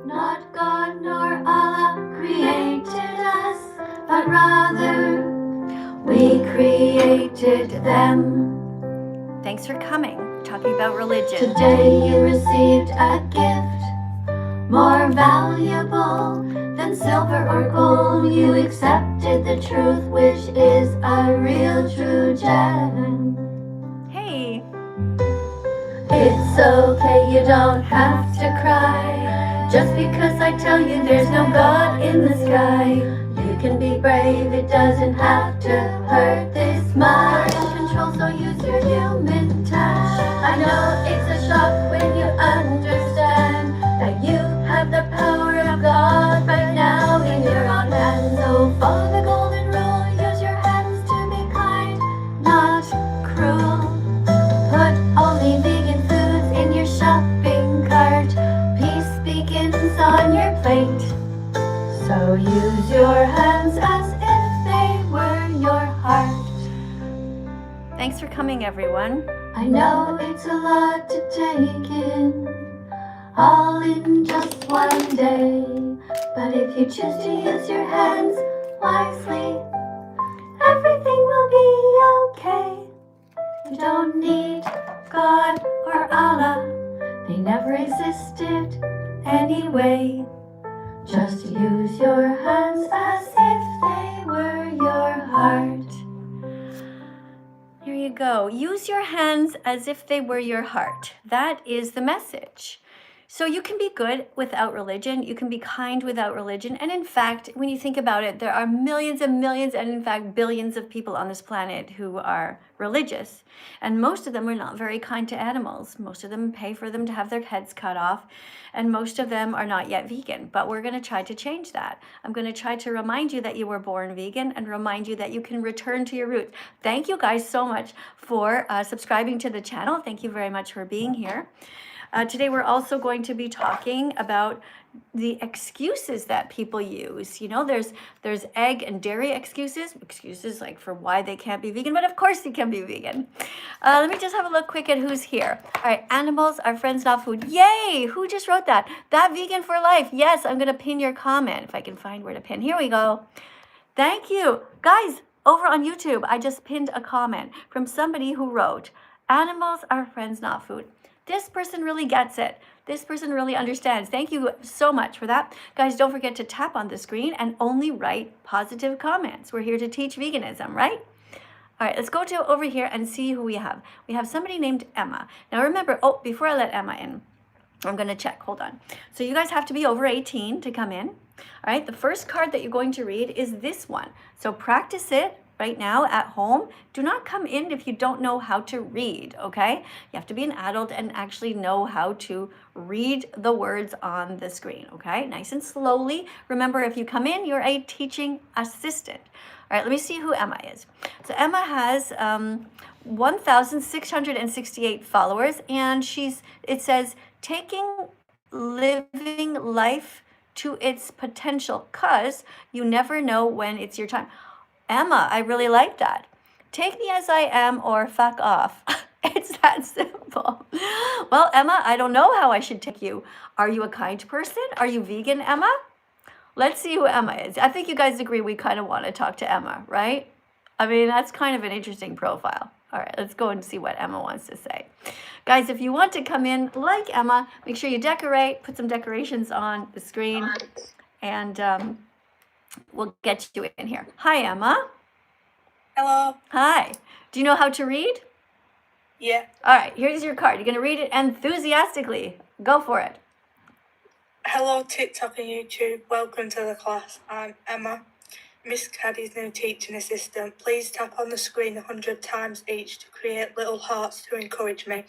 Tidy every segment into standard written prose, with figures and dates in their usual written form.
Not God nor Allah created us, but rather we created them. Thanks for coming. Talking about religion. Today you received a gift more valuable than silver or gold. You accepted the truth, which is a real true gem. Hey. It's okay, you don't have to cry. Just because I tell you there's no God in the sky. You can be brave, it doesn't have to hurt this much. You're in control, so use your human touch. I know it's a shock when you understand that you have the power of God right now in your own hands. So follow the golden rule, use your hands to be kind, not cruel. Put only vegan foods in your shopping cart. Peace begins on your plate. So use your hands as if they were your heart. Thanks for coming, everyone. I know it's a lot to take in, all in just one day. But if you choose to use your hands wisely, everything will be okay. You don't need God or Allah, they never existed anyway. Just use your hands as if they were your heart. Here you go. Use your hands as if they were your heart. That is the message. So you can be good without religion. You can be kind without religion. And in fact, when you think about it, there are millions and millions and in fact billions of people on this planet who are religious. And most of them are not very kind to animals. Most of them pay for them to have their heads cut off. And most of them are not yet vegan. But we're going to try to change that. I'm going to try to remind you that you were born vegan and remind you that you can return to your roots. Thank you guys so much for subscribing to the channel. Thank you very much for being here. Today we're also going to be talking about the excuses that people use. You know, there's egg and dairy excuses like for why they can't be vegan, but of course you can be vegan. Let me just have a look quick at who's here. All right, animals are friends, not food. Yay! Who just wrote that? That vegan for life. Yes, I'm gonna pin your comment if I can find where to pin. Here we go. Thank you. Guys, over on YouTube, I just pinned a comment from somebody who wrote, animals are friends, not food. This person really gets it. This person really understands. Thank you so much for that. Guys, don't forget to tap on the screen and only write positive comments. We're here to teach veganism, right? All right, let's go to over here and see who we have. We have somebody named Emma. Now remember, oh, before I let Emma in, I'm going to check. Hold on. So you guys have to be over 18 to come in. All right, the first card that you're going to read is this one. So practice it right now at home. Do not come in if you don't know how to read, okay? You have to be an adult and actually know how to read the words on the screen, okay? Nice and slowly. Remember, if you come in, you're a teaching assistant. All right, let me see who Emma is. So Emma has 1,668 followers, and it says, taking living life to its potential, because you never know when it's your time. Emma, I really like that. Take me as I am or fuck off. It's that simple. Well, Emma, I don't know how I should take you. Are you a kind person? Are you vegan, Emma? Let's see who Emma is. I think you guys agree we kind of want to talk to Emma, right? I mean, that's kind of an interesting profile. All right, let's go and see what Emma wants to say. Guys, if you want to come in like Emma, make sure you decorate, put some decorations on the screen, and we'll get you in here. Hi, Emma. Hello. Hi. Do you know how to read? Yeah. All right, here's your card. You're going to read it enthusiastically. Go for it. Hello, TikTok and YouTube. Welcome to the class. I'm Emma, Miss Caddy's new teaching assistant. Please tap on the screen 100 times each to create little hearts to encourage me.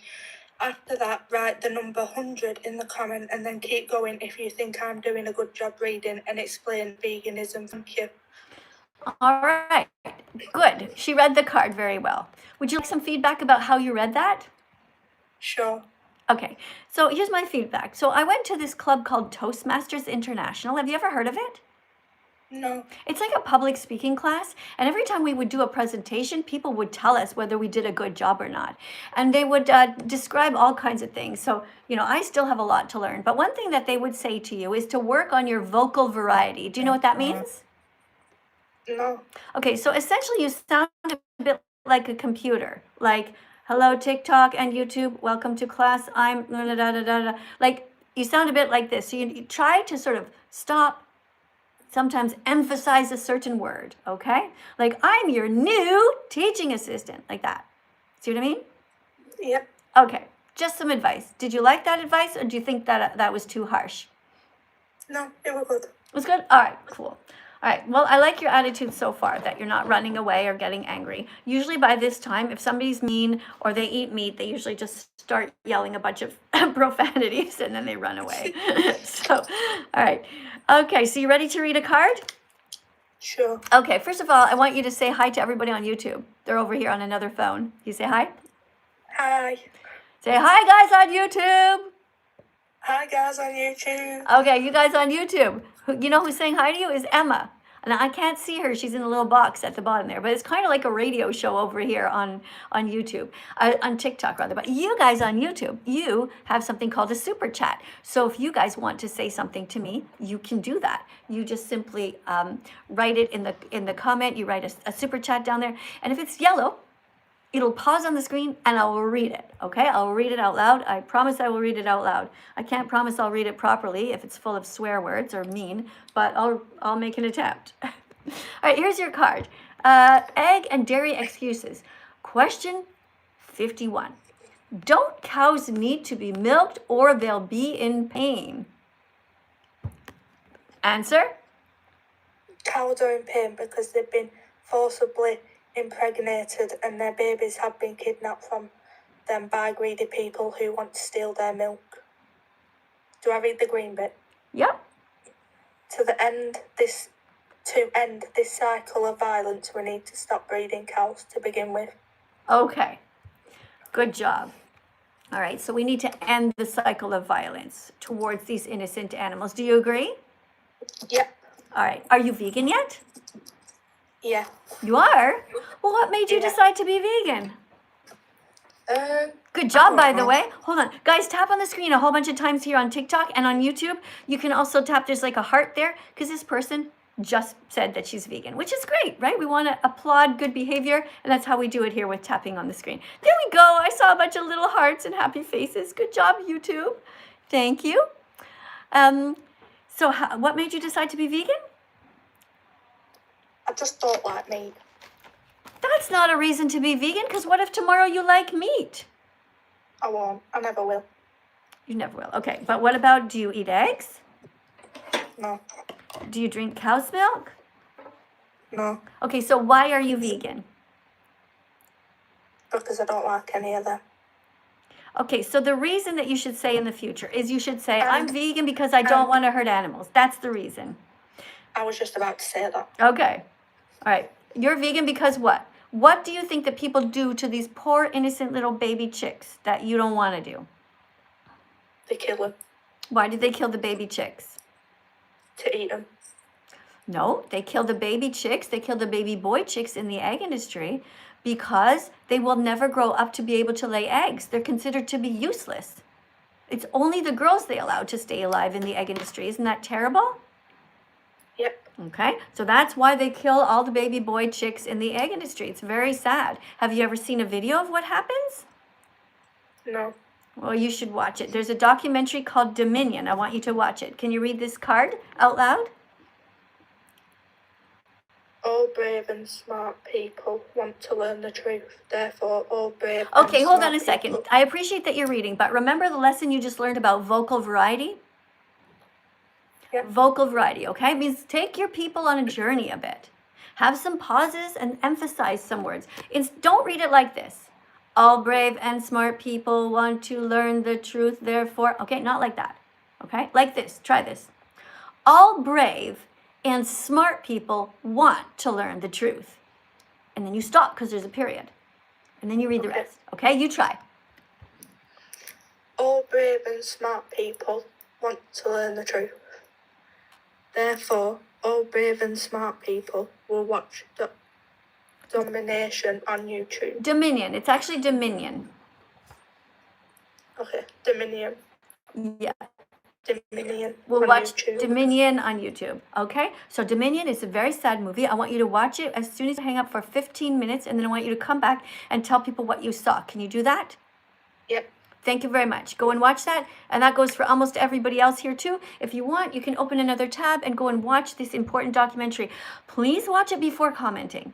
After that, write the number 100 in the comment and then keep going if you think I'm doing a good job reading and explain veganism. Thank you. All right, good. She read the card very well. Would you like some feedback about how you read that? Sure. Okay, so here's my feedback. So I went to this club called Toastmasters International. Have you ever heard of it? No. It's like a public speaking class, and every time we would do a presentation, people would tell us whether we did a good job or not. And they would describe all kinds of things. So, I still have a lot to learn. But one thing that they would say to you is to work on your vocal variety. Do you know what that means? No. Okay, so essentially you sound a bit like a computer. Like, hello, TikTok and YouTube, welcome to class. I'm da da da da da. Like, you sound a bit like this. So you try to sort of stop, sometimes emphasize a certain word, okay? Like, I'm your new teaching assistant, like that. See what I mean? Yep. Okay, just some advice. Did you like that advice, or do you think that that was too harsh? No, it was good. It was good? All right, cool. All right, well, I like your attitude so far, that you're not running away or getting angry. Usually by this time, if somebody's mean or they eat meat, they usually just start yelling a bunch of profanities and then they run away. So, all right. Okay, so you ready to read a card? Sure. Okay, first of all, I want you to say hi to everybody on YouTube. They're over here on another phone. You say hi? Hi. Say hi, guys, on YouTube. Hi, guys on YouTube. Okay, you guys on YouTube. You know who's saying hi to you is Emma. And I can't see her. She's in a little box at the bottom there. But it's kind of like a radio show over here on YouTube, on TikTok rather. But you guys on YouTube, you have something called a super chat. So if you guys want to say something to me, you can do that. You just simply write it in the comment. You write a super chat down there. And if it's yellow, it'll pause on the screen and I will read it, okay? I will read it out loud. I promise I will read it out loud. I can't promise I'll read it properly if it's full of swear words or mean, but I'll make an attempt. All right, here's your card. Egg and dairy excuses. Question 51. Don't cows need to be milked or they'll be in pain? Answer? Cows are in pain because they've been forcibly impregnated and their babies have been kidnapped from them by greedy people who want to steal their milk. Do I read the green bit? Yep. To end this cycle of violence, we need to stop breeding cows to begin with. Okay. Good job. All right, so we need to end the cycle of violence towards these innocent animals. Do you agree? Yep. All right. Are you vegan yet? Yeah. You are? Well, what made you Yeah. decide to be vegan? Good I job, don't by the know. way. Hold on. Guys, tap on the screen a whole bunch of times here on TikTok and on YouTube. You can also tap, there's like a heart there, because this person just said that she's vegan, which is great, right? We want to applaud good behavior, and that's how we do it here with tapping on the screen. There we go. I saw a bunch of little hearts and happy faces. Good job, YouTube. Thank you. So what made you decide to be vegan? I just don't like meat. That's not a reason to be vegan, because what if tomorrow you like meat? I won't. I never will. You never will. Okay, but what about, do you eat eggs? No. Do you drink cow's milk? No. Okay, so why are you vegan? Because I don't like any of them. Okay, so the reason that you should say in the future is you should say, I'm vegan because I don't want to hurt animals. That's the reason. I was just about to say that. Okay. All right. You're vegan because what? What do you think that people do to these poor innocent little baby chicks that you don't want to do? They kill them Why did they kill the baby chicks? to eat them. No, they kill the baby chicks. They kill the baby boy chicks in the egg industry because they will never grow up to be able to lay eggs. They're considered to be useless. It's only the girls they allow to stay alive in the egg industry. Isn't that terrible? Yep. Okay, so that's why they kill all the baby boy chicks in the egg industry. It's very sad. Have you ever seen a video of what happens? No. Well, you should watch it. There's a documentary called Dominion. I want you to watch it. Can you read this card out loud? All brave and smart people want to learn the truth. Therefore, all brave Okay, and hold smart on a second. people- I appreciate that you're reading, but remember the lesson you just learned about vocal variety? Yeah. Vocal variety, okay? It means take your people on a journey a bit. Have some pauses and emphasize some words. Don't read it like this. All brave and smart people want to learn the truth, therefore, okay, not like that, okay? Like this, try this. All brave and smart people want to learn the truth. And then you stop because there's a period. And then you read the Okay. rest, okay? You try. All brave and smart people want to learn the truth. Therefore, all brave and smart people will watch the Domination on YouTube. Dominion. It's actually Dominion. Okay, Dominion. Yeah. Dominion We'll on watch YouTube. Dominion on YouTube. Okay? So Dominion is a very sad movie. I want you to watch it as soon as you hang up for 15 minutes, and then I want you to come back and tell people what you saw. Can you do that? Yep. Thank you very much. Go and watch that. And that goes for almost everybody else here too. If you want, you can open another tab and go and watch this important documentary. Please watch it before commenting.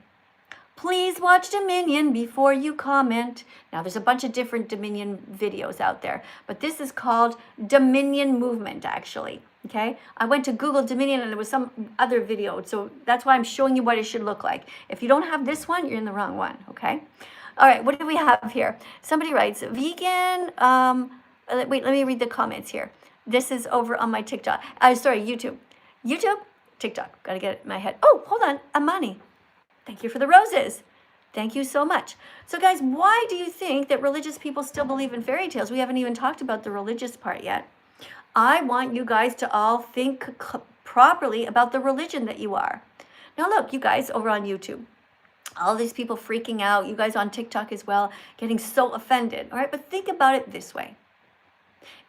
Please watch Dominion before you comment. Now, there's a bunch of different Dominion videos out there, but this is called Dominion Movement, actually. Okay? I went to Google Dominion and there was some other video, so that's why I'm showing you what it should look like. If you don't have this one, you're in the wrong one, okay? All right, what do we have here? Somebody writes, vegan, wait, let me read the comments here. This is over on my TikTok. YouTube. YouTube? TikTok. Gotta get it in my head. Oh, hold on. Amani. Thank you for the roses. Thank you so much. So guys, why do you think that religious people still believe in fairy tales? We haven't even talked about the religious part yet. I want you guys to all think properly about the religion that you are. Now look, you guys over on YouTube, all these people freaking out, you guys on TikTok as well, getting so offended. All right, but think about it this way.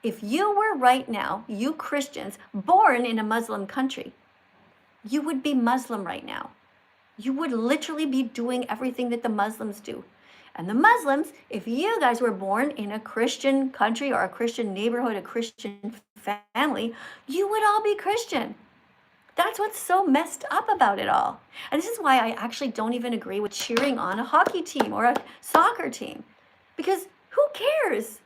If you were right now, you Christians, born in a Muslim country, you would be Muslim right now. You would literally be doing everything that the Muslims do. And the Muslims, if you guys were born in a Christian country or a Christian neighborhood, a Christian family, you would all be Christian. That's what's so messed up about it all. And this is why I actually don't even agree with cheering on a hockey team or a soccer team. Because who cares?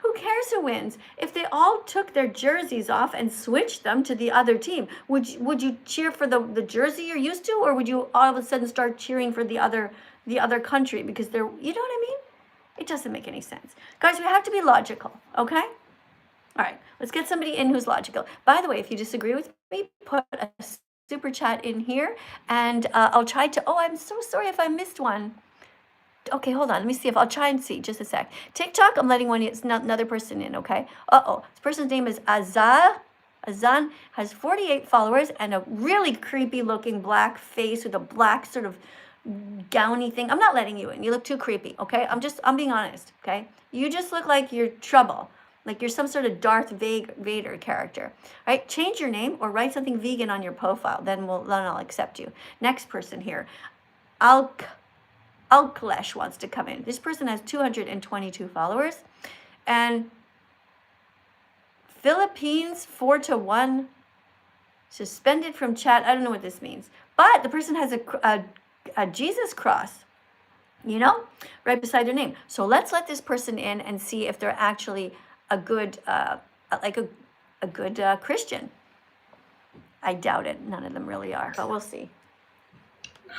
Who cares who wins? If they all took their jerseys off and switched them to the other team, would you cheer for the jersey you're used to, or would you all of a sudden start cheering for the other country because they're, you know what I mean? It doesn't make any sense. Guys, we have to be logical, okay? All right, let's get somebody in who's logical. By the way, if you disagree with me, put a super chat in here, and I'll try to, oh, I'm so sorry if I missed one. Okay, hold on. Let me see if I'll try and see. Just a sec. TikTok, I'm letting another person in, okay? Uh-oh. This person's name is Azan. Azan has 48 followers and a really creepy looking black face with a black sort of gowny thing. I'm not letting you in. You look too creepy, okay? I'm being honest, okay? You just look like you're trouble. Like you're some sort of Darth Vader character, right? Change your name or write something vegan on your profile. Then I'll accept you. Next person here. Alklesh wants to come in. This person has 222 followers. And Philippines 4-1 suspended from chat. I don't know what this means. But the person has a Jesus cross, you know, right beside their name. So let's let this person in and see if they're actually a good, good Christian. I doubt it. None of them really are, but we'll see.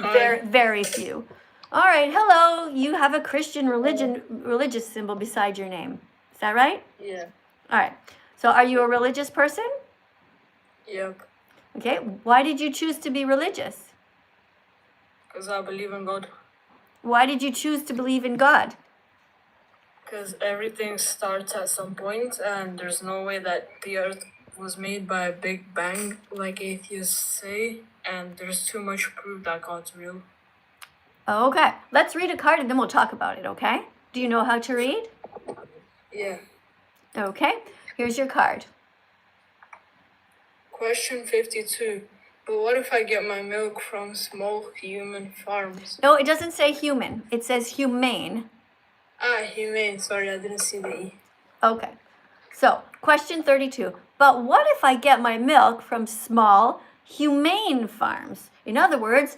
Very, very few. All right, hello. You have a Christian religious symbol beside your name. Is that right? Yeah. All right. So are you a religious person? Yep. Okay. Why did you choose to be religious? Because I believe in God. Why did you choose to believe in God? Because everything starts at some point, and there's no way that the earth was made by a big bang, like atheists say, and there's too much proof that God's real. Okay. Let's read a card and then we'll talk about it, okay? Do you know how to read? Yeah. Okay. Here's your card. Question 52. But what if I get my milk from small human farms? No, it doesn't say human. It says humane. Humane. Sorry, I didn't see the E. Okay. So, question 32. But what if I get my milk from small humane farms? In other words,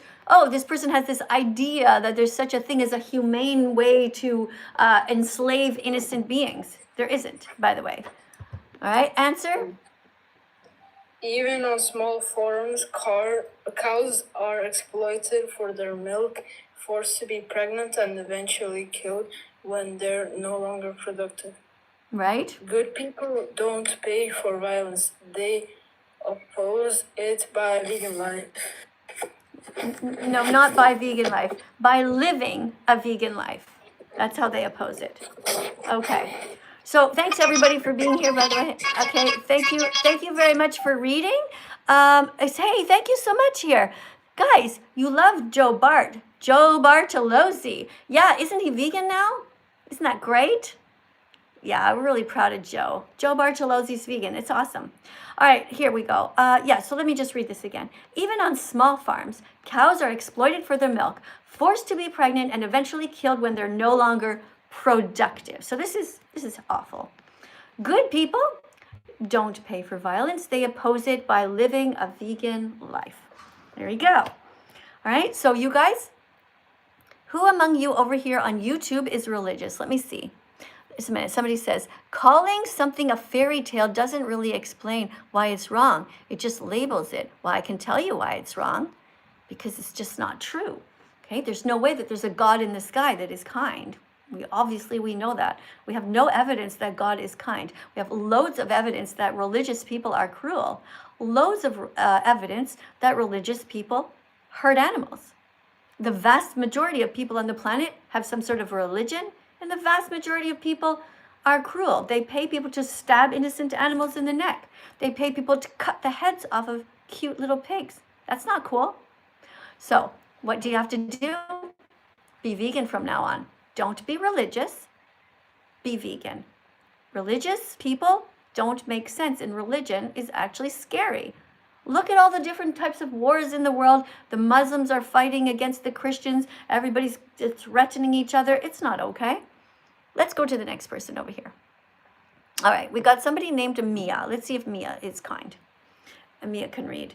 this person has this idea that there's such a thing as a humane way to enslave innocent beings. There isn't, by the way. All right, answer? Even on small farms, cows are exploited for their milk, forced to be pregnant, and eventually killed when they're no longer productive. Right. Good people don't pay for violence. They oppose it by vegan life. No, not by vegan life. By living a vegan life. That's how they oppose it. Okay. So thanks everybody for being here, by the way. Okay, thank you very much for reading. Hey, thank you so much here. Guys, you love Joe Bartolozzi. Yeah, isn't he vegan now? Isn't that great? Yeah, we're really proud of Joe. Joe Bartolozzi's vegan. It's awesome. All right, here we go. So let me just read this again. Even on small farms, cows are exploited for their milk, forced to be pregnant, and eventually killed when they're no longer productive. So this is awful. Good people don't pay for violence. They oppose it by living a vegan life. There you go. All right, so you guys, who among you over here on YouTube is religious? Let me see. Just a minute. Somebody says, calling something a fairy tale doesn't really explain why it's wrong. It just labels it. Well, I can tell you why it's wrong, because it's just not true. Okay, there's no way that there's a God in the sky that is kind. We know that. We have no evidence that God is kind. We have loads of evidence that religious people are cruel. Loads of evidence that religious people hurt animals. The vast majority of people on the planet have some sort of religion, and the vast majority of people are cruel. They pay people to stab innocent animals in the neck. They pay people to cut the heads off of cute little pigs. That's not cool. So what do you have to do? Be vegan from now on. Don't be religious. Be vegan. Religious people don't make sense, and religion is actually scary. Look at all the different types of wars in the world. The Muslims are fighting against the Christians. Everybody's threatening each other. It's not okay. Let's go to the next person over here. All right, we got somebody named Mia. Let's see if Mia is kind. And Mia can read.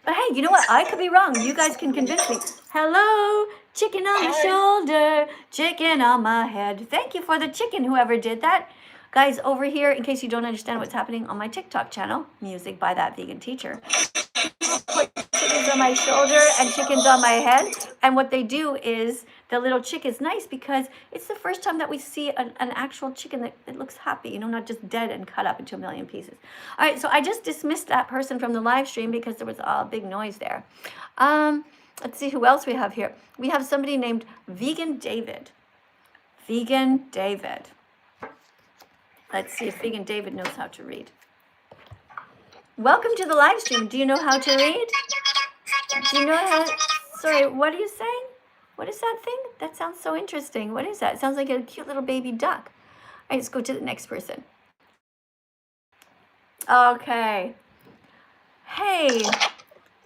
But hey, you know what? I could be wrong. You guys can convince me. Hello, chicken on my shoulder, chicken on my head. Thank you for the chicken, whoever did that. Guys, over here, in case you don't understand what's happening on my TikTok channel, Music by That Vegan Teacher, put chickens on my shoulder and chickens on my head. And what they do is the little chick is nice because it's the first time that we see an actual chicken that looks happy, you know, not just dead and cut up into a million pieces. All right, so I just dismissed that person from the live stream because there was a big noise there. Let's see who else we have here. We have somebody named Vegan David. Vegan David. Let's see if Vegan David knows how to read. Welcome to the live stream. Do you know how to read? Do you know how? Sorry, what are you saying? What is that thing? That sounds so interesting. What is that? It sounds like a cute little baby duck. All right, let's go to the next person. Okay. Hey.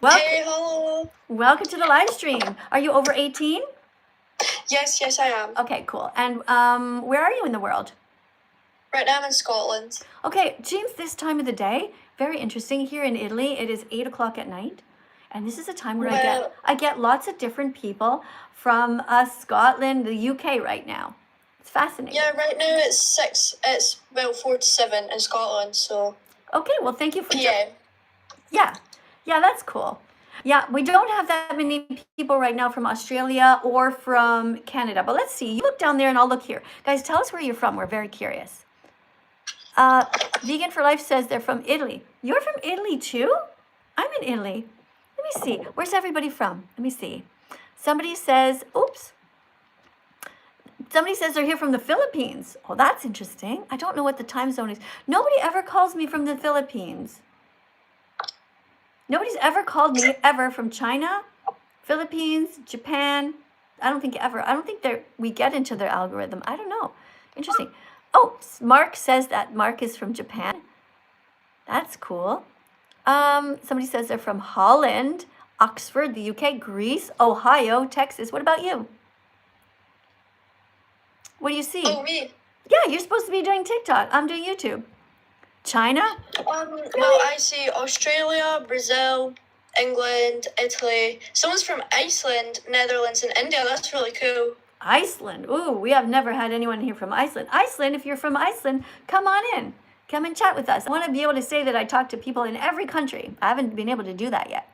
Hey, hello. Welcome to the live stream. Are you over 18? Yes, I am. Okay, cool. And where are you in the world? Right now I'm in Scotland. Okay, James, this time of the day, very interesting. Here in Italy, it is 8 o'clock at night. And this is a time where I get lots of different people from Scotland, the UK right now. It's fascinating. Yeah, right now it's 4 to 7 in Scotland, so. Okay, well, thank you for Yeah, that's cool. Yeah, we don't have that many people right now from Australia or from Canada, but let's see. You look down there and I'll look here. Guys, tell us where you're from. We're very curious. Vegan for Life says they're from Italy. You're from Italy too? I'm in Italy. Let me see. Where's everybody from? Let me see. Somebody says they're here from the Philippines. Oh, that's interesting. I don't know what the time zone is. Nobody ever calls me from the Philippines. Nobody's ever called me ever from China, Philippines, Japan. I don't think we get into their algorithm. I don't know. Interesting. Oh, Mark says that Mark is from Japan. That's cool. Somebody says they're from Holland, Oxford, the UK, Greece, Ohio, Texas. What about you? What do you see? Oh, me? Yeah, you're supposed to be doing TikTok. I'm doing YouTube. China? No, I see Australia, Brazil, England, Italy. Someone's from Iceland, Netherlands, and India. That's really cool. Iceland. Ooh, we have never had anyone here from Iceland. Iceland, if you're from Iceland, come on in. Come and chat with us. I want to be able to say that I talk to people in every country. I haven't been able to do that yet.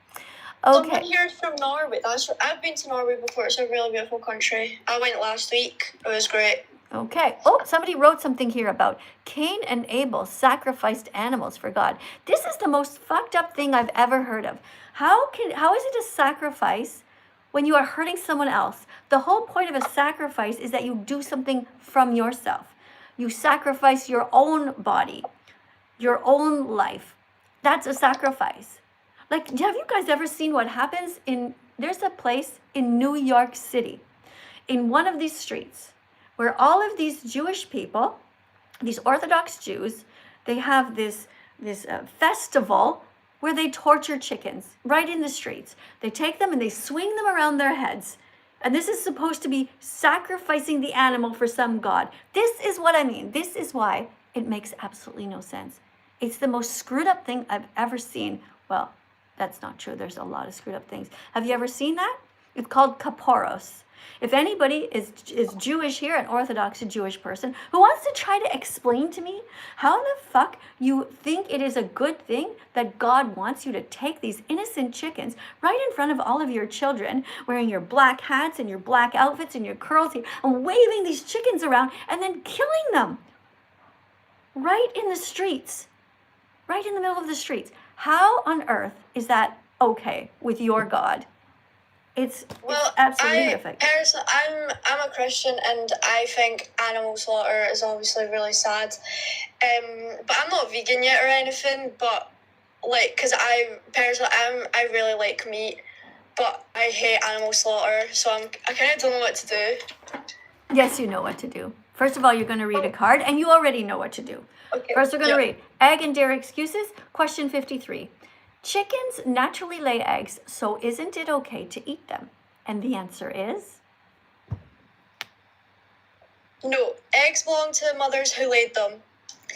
Okay. Someone here is from Norway. I've been to Norway before. It's a really beautiful country. I went last week. It was great. Okay. Oh, somebody wrote something here about Cain and Abel sacrificed animals for God. This is the most fucked up thing I've ever heard of. How is it a sacrifice when you are hurting someone else? The whole point of a sacrifice is that you do something from yourself. You sacrifice your own body, your own life. That's a sacrifice. Like, have you guys ever seen what happens there's a place in New York City, in one of these streets, where all of these Jewish people, these Orthodox Jews, they have this festival where they torture chickens right in the streets. They take them and they swing them around their heads. And this is supposed to be sacrificing the animal for some god. This is what I mean. This is why it makes absolutely no sense. It's the most screwed up thing I've ever seen. Well, that's not true. There's a lot of screwed up things. Have you ever seen that? It's called kaporos. If anybody is Jewish here, an Orthodox Jewish person, who wants to try to explain to me how the fuck you think it is a good thing that God wants you to take these innocent chickens right in front of all of your children, wearing your black hats and your black outfits and your curls here, and waving these chickens around and then killing them right in the streets, right in the middle of the streets. How on earth is that okay with your God? It's absolutely horrific. Personally, I'm a Christian, and I think animal slaughter is obviously really sad. But I'm not vegan yet or anything. But because I really like meat, but I hate animal slaughter, so I kind of don't know what to do. Yes, you know what to do. First of all, you're going to read a card, and you already know what to do. Okay. First, we're going to read egg and dairy excuses. Question 53. Chickens naturally lay eggs, so isn't it okay to eat them? And the answer is? No, eggs belong to the mothers who laid them.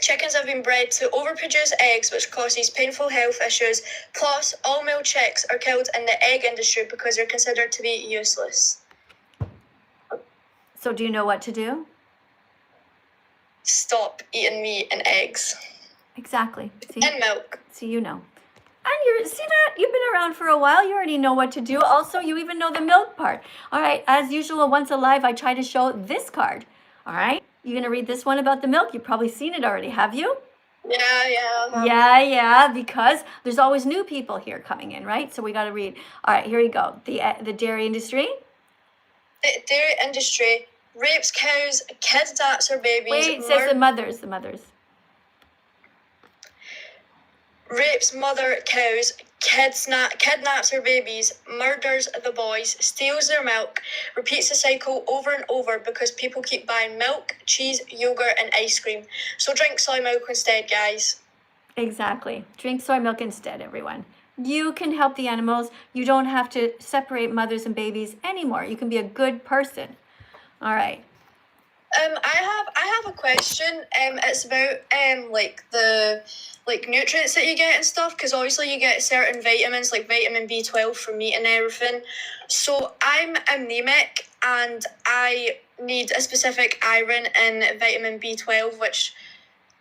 Chickens have been bred to overproduce eggs, which causes painful health issues. Plus, all male chicks are killed in the egg industry because they're considered to be useless. So do you know what to do? Stop eating meat and eggs. Exactly. See? And milk. See, you know. And see that? You've been around for a while. You already know what to do. Also, you even know the milk part. All right. As usual, once alive, I try to show this card. All right. You're going to read this one about the milk. You've probably seen it already. Have you? Yeah. Yeah. Because there's always new people here coming in, right? So we got to read. All right. Here we go. The dairy industry. The dairy industry rapes cows, kidnaps their babies. Wait, it says the mothers. Rapes mother cows, kidnaps their babies, murders the boys, steals their milk, repeats the cycle over and over because people keep buying milk, cheese, yogurt, and ice cream. So drink soy milk instead, guys. Exactly. Drink soy milk instead, everyone. You can help the animals. You don't have to separate mothers and babies anymore. You can be a good person. All right. I have a question. It's about the nutrients that you get and stuff, because obviously you get certain vitamins like vitamin B12 from meat and everything. So I'm anemic and I need a specific iron and vitamin B12, which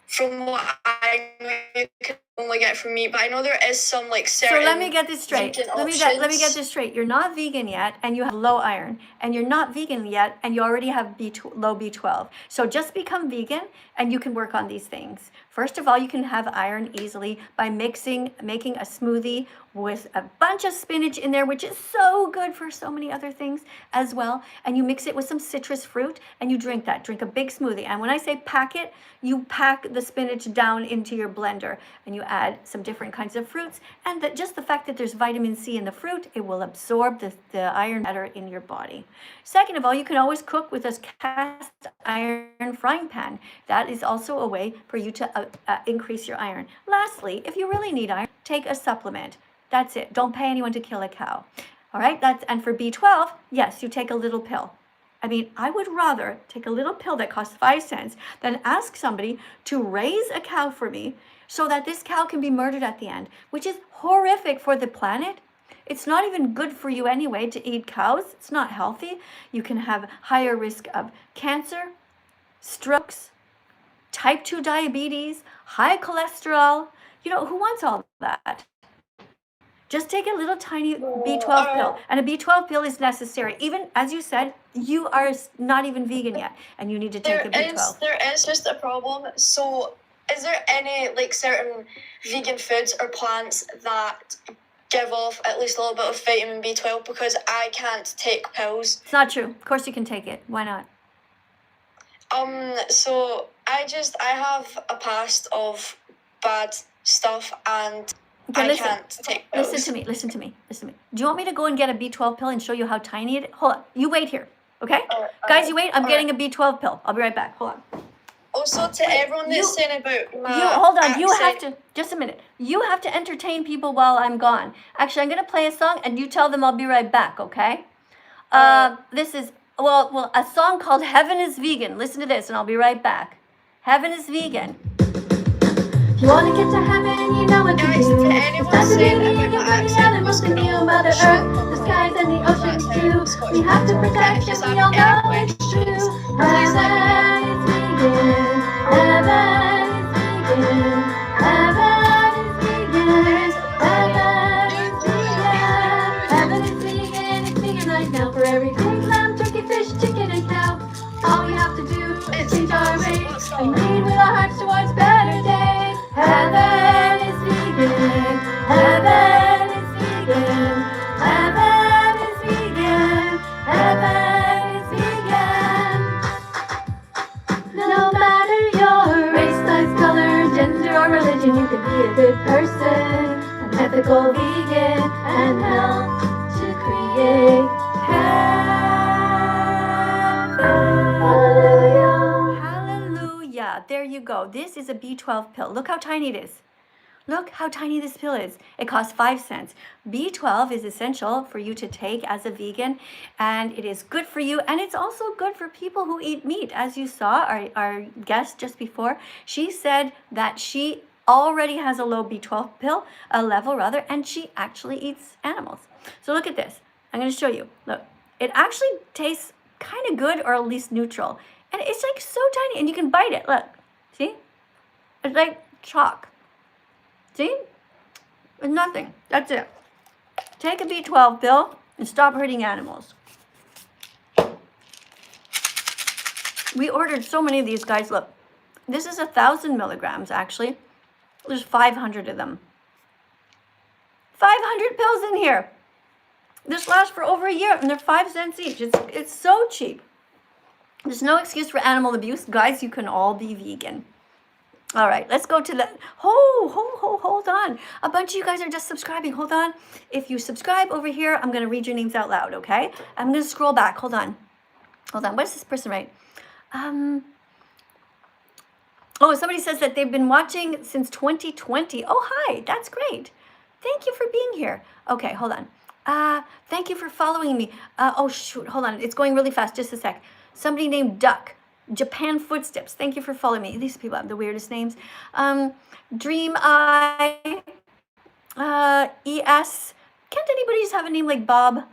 from what I know you can only get from meat, but I know there is some certain. So let me get this straight. Let me get this straight. You're not vegan yet, and you have low iron, and you're not vegan yet, and you already have low B12. So just become vegan, and you can work on these things. First of all, you can have iron easily by making a smoothie with a bunch of spinach in there, which is so good for so many other things as well. And you mix it with some citrus fruit, and you drink that. Drink a big smoothie. And when I say pack it, you pack the spinach down into your blender, and you add some different kinds of fruits. And just the fact that there's vitamin C in the fruit, it will absorb the iron better in your body. Second of all, you can always cook with a cast iron frying pan. That is also a way for you to increase your iron. Lastly, if you really need iron, take a supplement. That's it. Don't pay anyone to kill a cow. All right. And for B12, yes, you take a little pill. I mean, I would rather take a little pill that costs 5 cents than ask somebody to raise a cow for me so that this cow can be murdered at the end, which is horrific for the planet. It's not even good for you anyway to eat cows. It's not healthy. You can have higher risk of cancer, strokes, type 2 diabetes, high cholesterol. You know, who wants all that? Just take a little tiny B12 pill. And a B12 pill is necessary. Even, as you said, you are not even vegan yet, and you need to take a B12. There is just a problem. So is there any certain vegan foods or plants that give off at least a little bit of vitamin B12? Because I can't take pills. It's not true. Of course you can take it. Why not? So I have a past of bad stuff, and Okay, I listen. can't take pills. Listen to me. Do you want me to go and get a B12 pill and show you how tiny it is? Hold on. You wait here. Okay? Guys, you wait. I'm getting a B12 pill. I'll be right back. Hold on. Also, to everyone that's saying about my hold on. accent, You have to, just a minute. You have to entertain people while I'm gone. Actually, I'm going to play a song and you tell them I'll be right back, okay? This is, well, a song called Heaven is Vegan. Listen to this and I'll be right back. Heaven is Vegan. If you wanna get to heaven, you know what to Guys, do. to It's anyone time to be saying vegan about for my the accent, animals I'm and just you, gonna Mother shut Earth, up the about skies and the oceans too. Scottish We have to accent. protect If them, you we have all any know it's true. questions, please let me know. Heaven is vegan. Heaven is vegan. Heaven is vegan. Heaven is vegan. Heaven is vegan. It's vegan right now for every pig, lamb, turkey, fish, chicken, and cow. All we have to do is change our ways and lead with our hearts towards better days. Heaven is vegan. Heaven is vegan. Heaven is vegan. Heaven is vegan. No matter your race, size, color, gender, or religion, you can be a good person, an ethical vegan, and help to create Hallelujah. Hallelujah. There you go. This is a B12 pill. Look how tiny it is. Look how tiny this pill is. It costs 5 cents. B12 is essential for you to take as a vegan, and it is good for you, and it's also good for people who eat meat. As you saw, our guest just before, she said that she already has a low B12 pill, a level rather, and she actually eats animals. So look at this. I'm going to show you. Look, it actually tastes kind of good, or at least neutral, and it's like so tiny, and you can bite it. Look, see? It's like chalk. See? It's nothing. That's it. Take a B12 pill and stop hurting animals. We ordered so many of these, guys. Look, this is 1,000 milligrams, actually. There's 500 of them. 500 pills in here. This lasts for over a year, and they're 5 cents each. It's so cheap. There's no excuse for animal abuse. Guys, you can all be vegan. All right, let's go to the, hold on. A bunch of you guys are just subscribing. Hold on. If you subscribe over here, I'm going to read your names out loud, okay? I'm going to scroll back. Hold on. What does this person write? Oh, somebody says that they've been watching since 2020. Oh, hi. That's great. Thank you for being here. Okay, hold on. Thank you for following me. Oh, shoot. Hold on. It's going really fast. Just a sec. Somebody named Duck. Japan Footsteps. Thank you for following me. These people have the weirdest names. Dream Eye. ES. Can't anybody just have a name like Bob?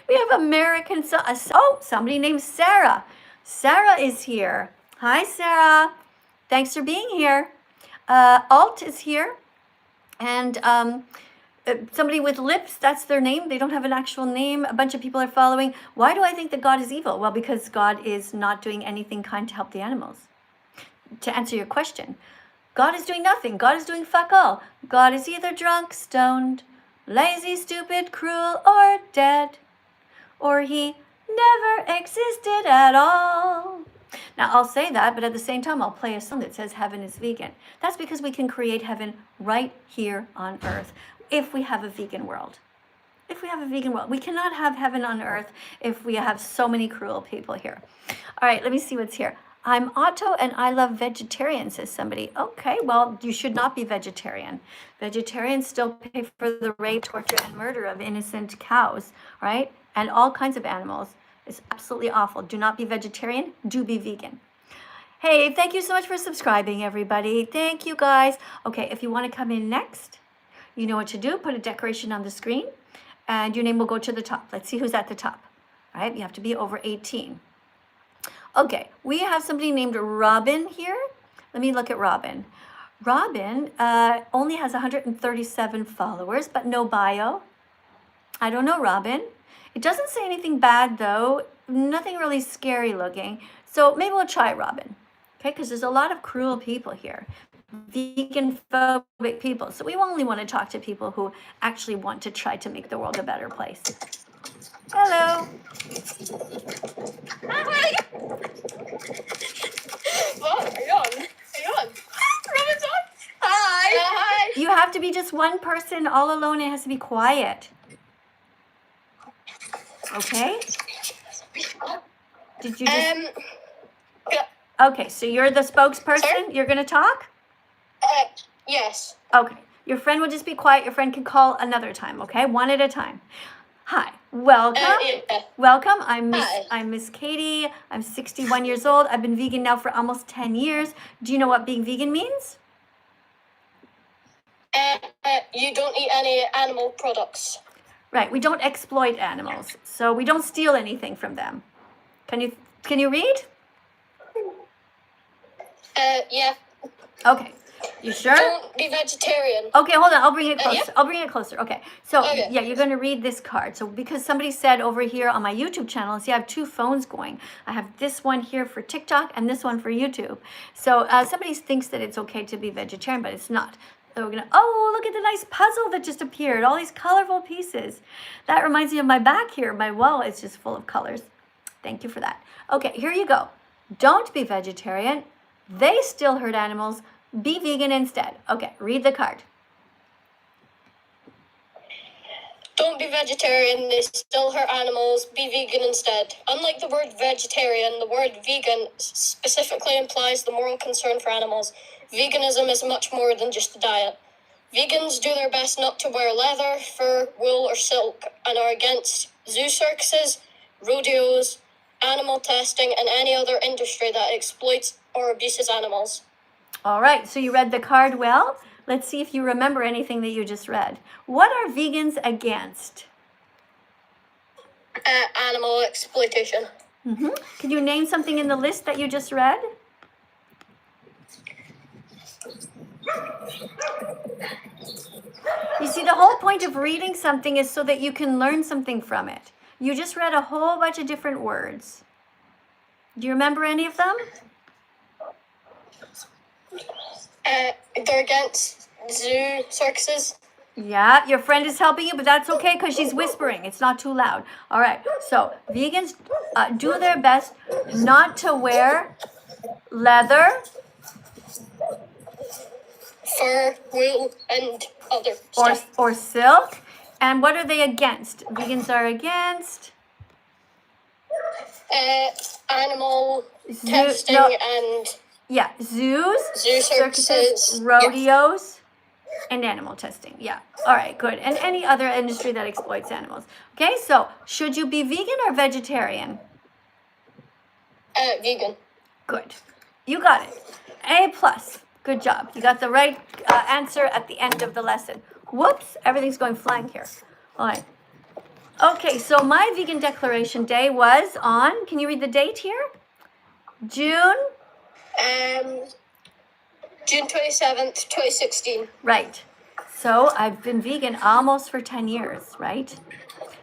We have American. Oh, somebody named Sarah. Sarah is here. Hi, Sarah. Thanks for being here. Alt is here. And somebody with lips, that's their name. They don't have an actual name. A bunch of people are following. Why do I think that God is evil? Well, because God is not doing anything kind to help the animals. To answer your question, God is doing nothing. God is doing fuck all. God is either drunk, stoned, lazy, stupid, cruel, or dead. Or he never existed at all. Now, I'll say that, but at the same time, I'll play a song that says heaven is vegan. That's because we can create heaven right here on earth. If we have a vegan world. If we have a vegan world. We cannot have heaven on earth if we have so many cruel people here. All right, let me see what's here. I'm Otto and I love vegetarian, says somebody. Okay, well, you should not be vegetarian. Vegetarians still pay for the rape, torture, and murder of innocent cows, right? And all kinds of animals. It's absolutely awful. Do not be vegetarian. Do be vegan. Hey, thank you so much for subscribing, everybody. Thank you, guys. Okay, if you want to come in next, you know what to do. Put a decoration on the screen and your name will go to the top. Let's see who's at the top. All right, you have to be over 18. Okay, we have somebody named Robin here. Let me look at Robin. Robin only has 137 followers, but no bio. I don't know, Robin. It doesn't say anything bad, though. Nothing really scary looking. So maybe we'll try Robin. Okay, because there's a lot of cruel people here. Vegan-phobic people. So we only want to talk to people who actually want to try to make the world a better place. Hello. What? Are you on? Ramadan? Hi. Hi. You have to be just one person all alone. It has to be quiet. Okay? Did you just... Okay, so you're the spokesperson? Sorry? You're going to talk? Yes. Okay. Your friend will just be quiet. Your friend can call another time, okay? One at a time. Hi. Welcome. Yeah. Welcome. I'm Hi. Miss Katie. I'm 61 years old. I've been vegan now for almost 10 years. Do you know what being vegan means? You don't eat any animal products. Right. We don't exploit animals. So we don't steal anything from them. Can you read? Yeah. Okay. You sure? Don't be vegetarian. Okay, hold on. I'll bring it closer. Yeah. I'll bring it closer. Okay. So, Okay. yeah, you're going to read this card. So, because somebody said over here on my YouTube channel, see, I have two phones going. I have this one here for TikTok and this one for YouTube. So, somebody thinks that it's okay to be vegetarian, but it's not. So, we're going to, oh, look at the nice puzzle that just appeared. All these colorful pieces. That reminds me of my back here. My wall is just full of colors. Thank you for that. Okay, here you go. Don't be vegetarian. They still hurt animals. Be vegan instead. Okay, read the card. Don't be vegetarian, they still hurt animals, be vegan instead. Unlike the word vegetarian, the word vegan specifically implies the moral concern for animals. Veganism is much more than just a diet. Vegans do their best not to wear leather, fur, wool, or silk, and are against zoo circuses, rodeos, animal testing, and any other industry that exploits or abuses animals. All right, so you read the card well. Let's see if you remember anything that you just read. What are vegans against? Animal exploitation. Can you name something in the list that you just read? You see, the whole point of reading something is so that you can learn something from it. You just read a whole bunch of different words. Do you remember any of them? They're against zoo circuses. Yeah, your friend is helping you, but that's okay because she's whispering. It's not too loud. All right, so vegans do their best not to wear leather, Fur, wool, and other stuff. or silk. And what are they against? Vegans are against Animal Zoo- testing no. and zoos, zoo circuses. rodeos, and animal testing. Yeah. All right, good. And any other industry that exploits animals. Okay, so should you be vegan or vegetarian? Vegan. Good. You got it. A plus. Good job. You got the right answer at the end of the lesson. Whoops, everything's going flying here. All right. Okay, so my vegan declaration day was on, can you read the date here? June? June 27th, 2016. Right. So I've been vegan almost for 10 years, right?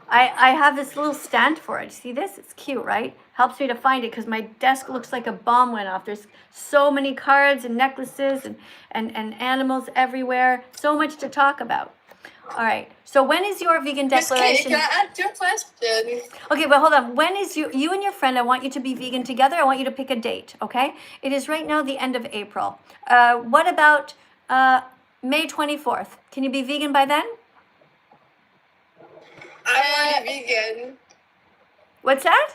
I have this little stand for it. See this? It's cute, right? Helps me to find it because my desk looks like a bomb went off. There's so many cards and necklaces and animals everywhere. So much to talk about. All right. So when is your vegan declaration? Can I add your question? Okay, but hold on. When is you and your friend, I want you to be vegan together. I want you to pick a date, okay? It is right now the end of April. What about May 24th? Can you be vegan by then? I'm already vegan. What's that?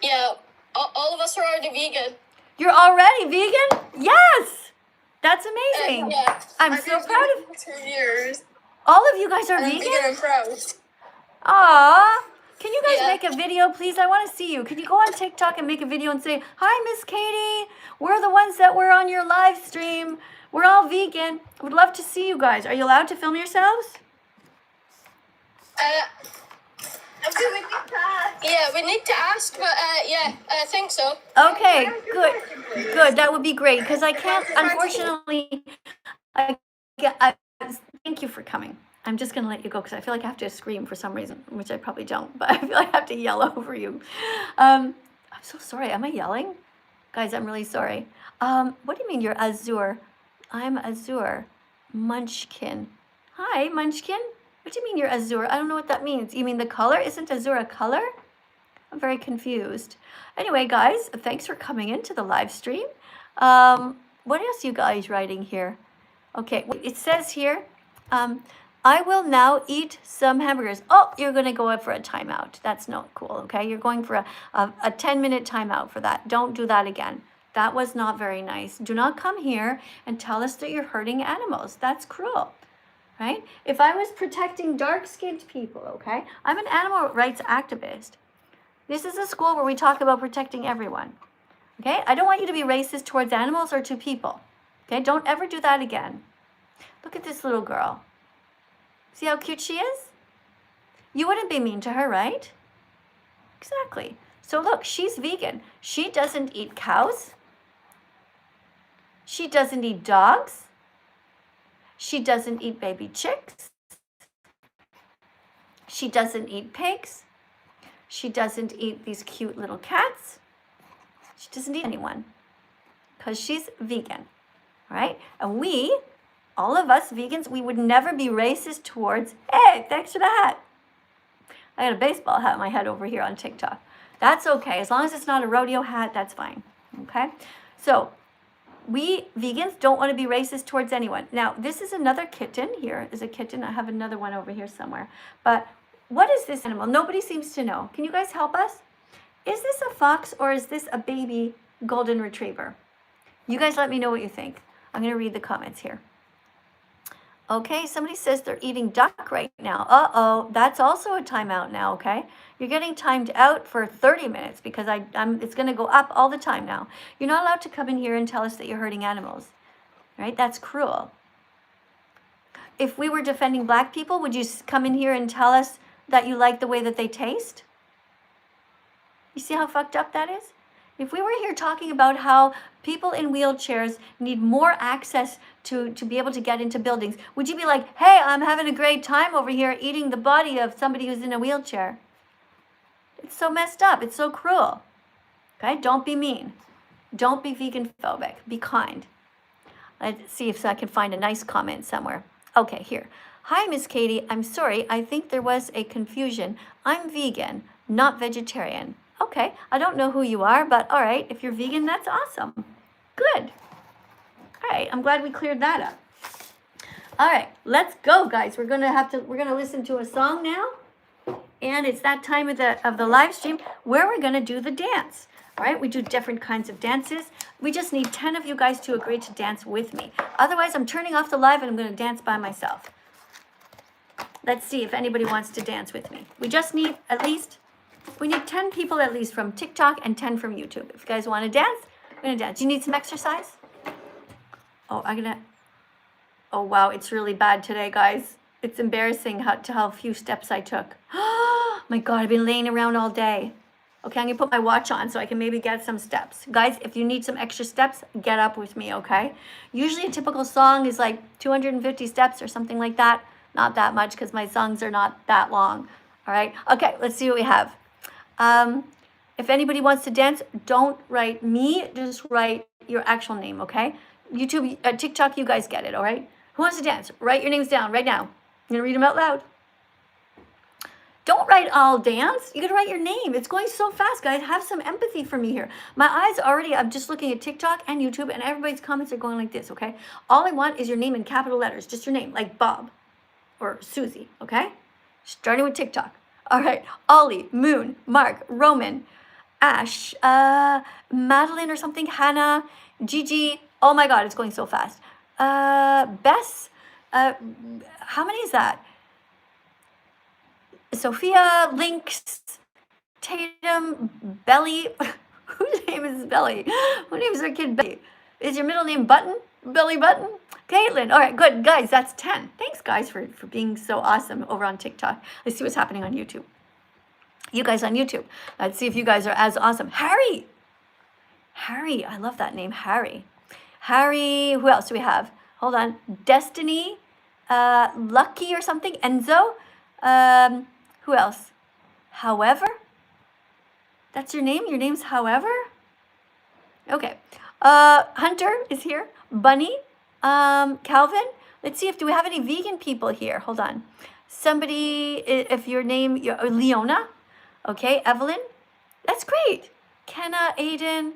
Yeah, all of us are already vegan. You're already vegan? Yes! That's amazing. Yeah. I'm so proud of for 2 years. all of you guys are I'm vegan? vegan and proud. Aw. Can you guys Yeah. make a video, please? I want to see you. Can you go on TikTok and make a video and say, hi, Miss Katie. We're the ones that were on your live stream. We're all vegan. Would love to see you guys. Are you allowed to film yourselves? Yeah, we need to ask, but yeah, I think so. Okay, good. Good. That would be great because I can't, unfortunately, thank you for coming. I'm just going to let you go because I feel like I have to scream for some reason, which I probably don't, but I feel like I have to yell over you. I'm so sorry. Am I yelling? Guys, I'm really sorry. What do you mean you're Azure? I'm Azure. Munchkin. Hi, Munchkin. What do you mean you're Azure? I don't know what that means. You mean the color? Isn't Azure a color? I'm very confused. Anyway, guys, thanks for coming into the live stream. What else you guys writing here? Okay, it says here, I will now eat some hamburgers. Oh, you're going to go up for a timeout. That's not cool, okay? You're going for a 10-minute timeout for that. Don't do that again. That was not very nice. Do not come here and tell us that you're hurting animals. That's cruel, right? If I was protecting dark-skinned people, okay? I'm an animal rights activist. This is a school where we talk about protecting everyone, okay? I don't want you to be racist towards animals or to people, okay? Don't ever do that again. Look at this little girl. See how cute she is? You wouldn't be mean to her, right? Exactly. So look, she's vegan. She doesn't eat cows. She doesn't eat dogs. She doesn't eat baby chicks. She doesn't eat pigs. She doesn't eat these cute little cats. She doesn't eat anyone because she's vegan, right? And we, all of us vegans, we would never be racist towards, hey, thanks for the hat. I got a baseball hat on my head over here on TikTok. That's okay. As long as it's not a rodeo hat, that's fine, okay? So we vegans don't want to be racist towards anyone. Now, this is another kitten. Here is a kitten. I have another one over here somewhere. But what is this animal? Nobody seems to know. Can you guys help us? Is this a fox or is this a baby golden retriever? You guys let me know what you think. I'm going to read the comments here. Okay, somebody says they're eating duck right now. Uh-oh, that's also a timeout now, okay? You're getting timed out for 30 minutes because it's going to go up all the time now. You're not allowed to come in here and tell us that you're hurting animals, right? That's cruel. If we were defending black people, would you come in here and tell us that you like the way that they taste? You see how fucked up that is? If we were here talking about how people in wheelchairs need more access to be able to get into buildings, would you be like, hey, I'm having a great time over here eating the body of somebody who's in a wheelchair? It's so messed up. It's so cruel. Okay? Don't be mean. Don't be vegan phobic. Be kind. Let's see if I can find a nice comment somewhere. Okay, here. Hi, Miss Katie. I'm sorry. I think there was a confusion. I'm vegan, not vegetarian. Okay, I don't know who you are, but all right, if you're vegan, that's awesome. Good. All right, I'm glad we cleared that up. All right, let's go, guys. We're gonna listen to a song now, and it's that time of the live stream where we're gonna do the dance. All right, we do different kinds of dances. We just need 10 of you guys to agree to dance with me. Otherwise, I'm turning off the live and I'm gonna dance by myself. Let's see if anybody wants to dance with me. We just need we need 10 people at least from TikTok and 10 from YouTube. If you guys want to dance, we're going to dance. Do you need some exercise? Oh, oh, wow, it's really bad today, guys. It's embarrassing how few steps I took. Oh, my God, I've been laying around all day. Okay, I'm going to put my watch on so I can maybe get some steps. Guys, if you need some extra steps, get up with me, okay? Usually a typical song is like 250 steps or something like that. Not that much because my songs are not that long. All right, okay, let's see what we have. If anybody wants to dance, don't write me, just write your actual name, okay? YouTube, TikTok, you guys get it, all right? Who wants to dance? Write your names down right now. I'm gonna read them out loud. Don't write I'll dance. You gotta write your name. It's going so fast, guys. Have some empathy for me here. My eyes already, I'm just looking at TikTok and YouTube and everybody's comments are going like this, okay? All I want is your name in capital letters, just your name, like Bob or Susie, okay? Starting with TikTok. All right, Ollie, Moon, Mark, Roman, Ash, Madeline or something, Hannah, Gigi. Oh my God, it's going so fast. Bess, how many is that? Sophia, Lynx, Tatum, Belly. Whose name is Belly? Who names their kid Belly? Is your middle name Button? Belly Button? Caitlin. All right, good. Guys, that's 10. Thanks, guys, for being so awesome over on TikTok. Let's see what's happening on YouTube. You guys on YouTube. Let's see if you guys are as awesome. Harry. Harry. I love that name, Harry. Harry. Who else do we have? Hold on. Destiny. Lucky or something. Enzo. Who else? However. That's your name? Your name's However? Okay. Hunter is here. Bunny. Calvin. Let's see if do we have any vegan people here. Hold on. Somebody, if your name, Leona. Okay. Evelyn. That's great. Kenna, Aiden,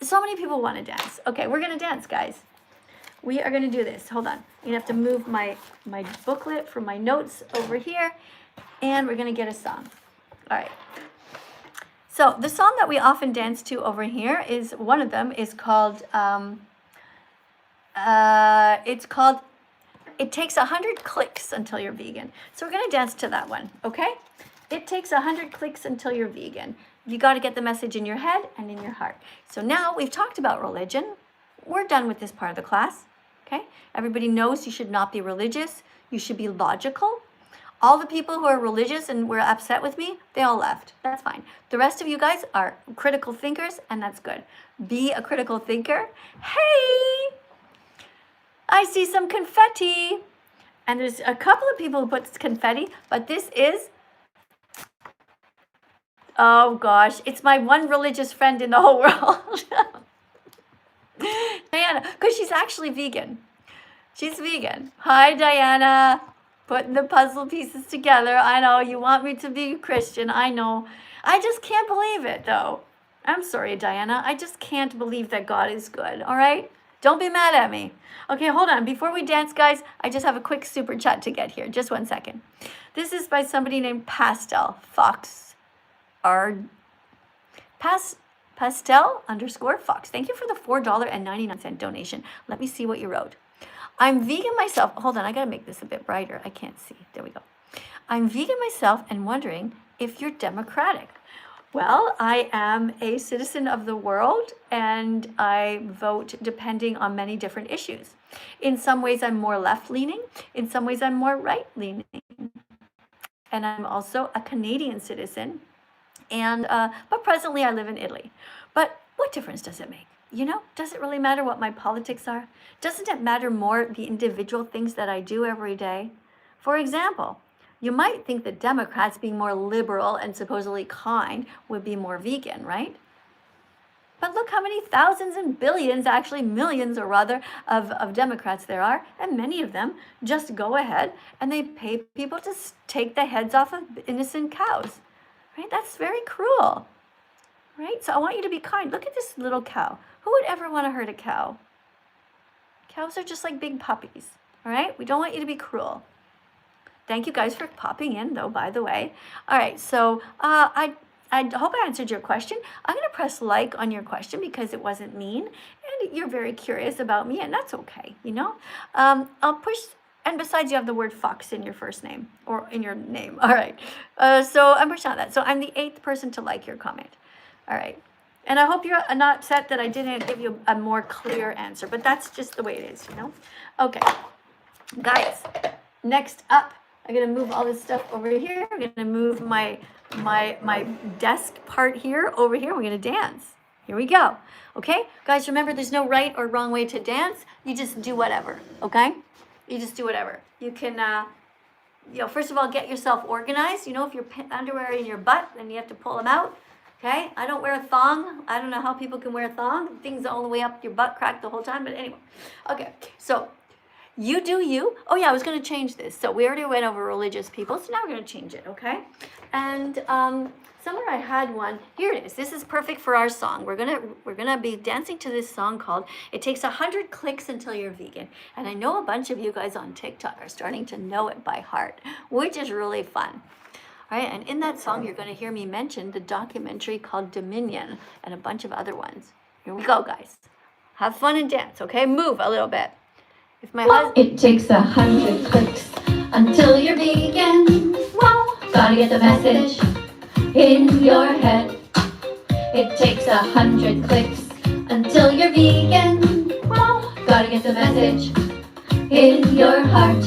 so many people want to dance. Okay, we're gonna dance, guys. We are gonna do this. Hold on. I'm gonna have to move my booklet from my notes over here, and we're gonna get a song. All right. So the song that we often dance to over here is one of them is called It Takes 100 Clicks Until You're Vegan. So we're gonna dance to that one, okay? It takes 100 clicks until you're vegan. You got to get the message in your head and in your heart. So now we've talked about religion. We're done with this part of the class, okay? Everybody knows you should not be religious. You should be logical. All the people who are religious and were upset with me, they all left. That's fine. The rest of you guys are critical thinkers, and that's good. Be a critical thinker. Hey, I see some confetti. And there's a couple of people who put confetti, but this is, oh gosh, it's my one religious friend in the whole world. Diana, because she's actually vegan. She's vegan. Hi, Diana. Putting the puzzle pieces together. I know, you want me to be Christian. I know. I just can't believe it, though. I'm sorry, Diana. I just can't believe that God is good, all right? Don't be mad at me. Okay, hold on. Before we dance, guys, I just have a quick super chat to get here. Just 1 second. This is by somebody named Pastel Fox. Pastel_Fox. Thank you for the $4.99 donation. Let me see what you wrote. I'm vegan myself. Hold on, I gotta make this a bit brighter. I can't see. There we go. I'm vegan myself and wondering if you're democratic. Well, I am a citizen of the world and I vote depending on many different issues. In some ways, I'm more left-leaning. In some ways, I'm more right-leaning. And I'm also a Canadian citizen. And but presently I live in Italy. But what difference does it make? You know, does it really matter what my politics are? Doesn't it matter more the individual things that I do every day? For example, you might think that Democrats being more liberal and supposedly kind would be more vegan, right? But look how many thousands and billions, actually millions or rather, of Democrats there are, and many of them just go ahead and they pay people to take the heads off of innocent cows. Right? That's very cruel, right? So I want you to be kind. Look at this little cow. Who would ever want to hurt a cow? Cows are just like big puppies, all right? We don't want you to be cruel. Thank you guys for popping in, though, by the way. All right, so I hope I answered your question. I'm going to press like on your question because it wasn't mean, and you're very curious about me, and that's okay, you know? I'll push. And besides, you have the word fox in your first name or in your name. All right. So I'm pushing on that. So I'm the 8th person to like your comment. All right. And I hope you're not upset that I didn't give you a more clear answer, but that's just the way it is, you know? Okay. Guys, next up, I'm going to move all this stuff over here. I'm going to move my desk part here over here. We're going to dance. Here we go. Okay? Guys, remember there's no right or wrong way to dance. You just do whatever. Okay? You just do whatever. You can, first of all, get yourself organized. You know, if your underwear are in your butt, then you have to pull them out. Okay? I don't wear a thong. I don't know how people can wear a thong. Things all the way up your butt crack the whole time. But anyway. Okay. So, you do you. Oh, yeah, I was going to change this. So, we already went over religious people. So, now we're going to change it. Okay? And somewhere I had one. Here it is. This is perfect for our song. We're gonna be dancing to this song called "It Takes 100 Clicks Until You're Vegan." And I know a bunch of you guys on TikTok are starting to know it by heart, which is really fun. All right, and in that song, you're going to hear me mention the documentary called Dominion and a bunch of other ones. Here we go, guys. Have fun and dance, okay? Move a little bit. If my husband... It takes 100 clicks until you're vegan. Wow, gotta get the message in your head. It takes 100 clicks until you're vegan. Wow, gotta get the message in your heart.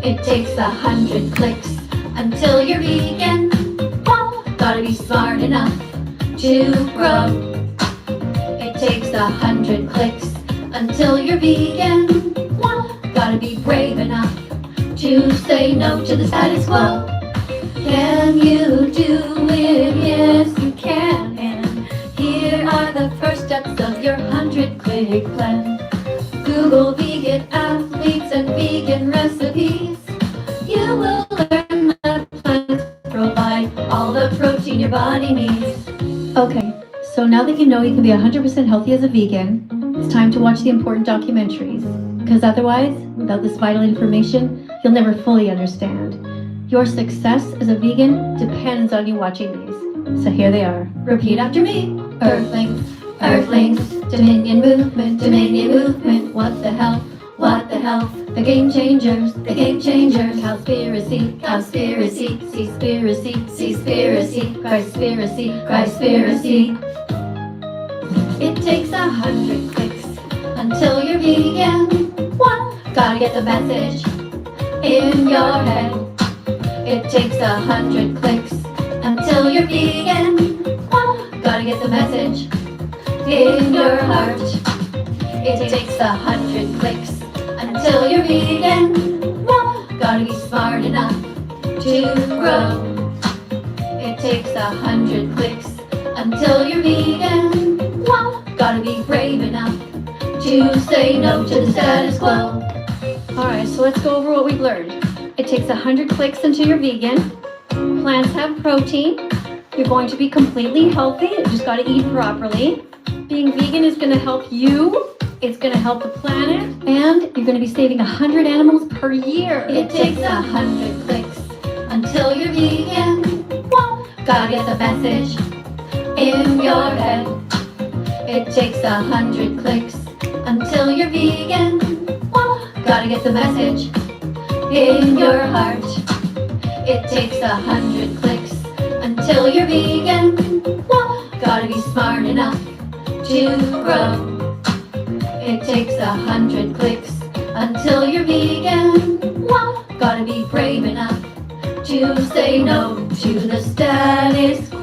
It takes 100 clicks until you're vegan. Wow, gotta be smart enough to grow. It takes 100 clicks until you're vegan. Wow, gotta be brave enough to say no to the status quo. Can you do it? Yes, you can. And here are the first steps of your 100-click plan. Google vegan athletes and vegan recipes. You will learn that plants provide all the protein your body needs. Okay, so now that you know you can be 100% healthy as a vegan, it's time to watch the important documentaries. Because otherwise, without this vital information, you'll never fully understand. Your success as a vegan depends on you watching these. So here they are. Repeat after me. Earthlings, Earthlings, Dominion movement, what the hell? What the hell? The game changers, the game changers. Cowspiracy, cowspiracy, seaspiracy, seaspiracy, Christspiracy, Christspiracy. It takes 100 clicks until you're vegan. One, gotta get the message in your head. It takes 100 clicks until you're vegan. One, gotta get the message in your heart. It takes 100 clicks until you're vegan. One, gotta be smart enough to grow. It takes 100 clicks until you're vegan. One, gotta be brave enough to say no to the status quo. Alright, so let's go over what we've learned. It takes 100 clicks until you're vegan. Plants have protein. You're going to be completely healthy. You just gotta eat properly. Being vegan is gonna help you. It's gonna help the planet. And you're gonna be saving 100 animals per year. It takes 100 clicks until you're vegan. Whoa. Gotta get the message in your head. It takes 100 clicks until you're vegan. Whoa. Gotta get the message in your heart. It takes 100 clicks until you're vegan. Whoa. Gotta be smart enough to grow. It takes 100 clicks until you're vegan. Whoa. Gotta be brave enough to say no to the status quo.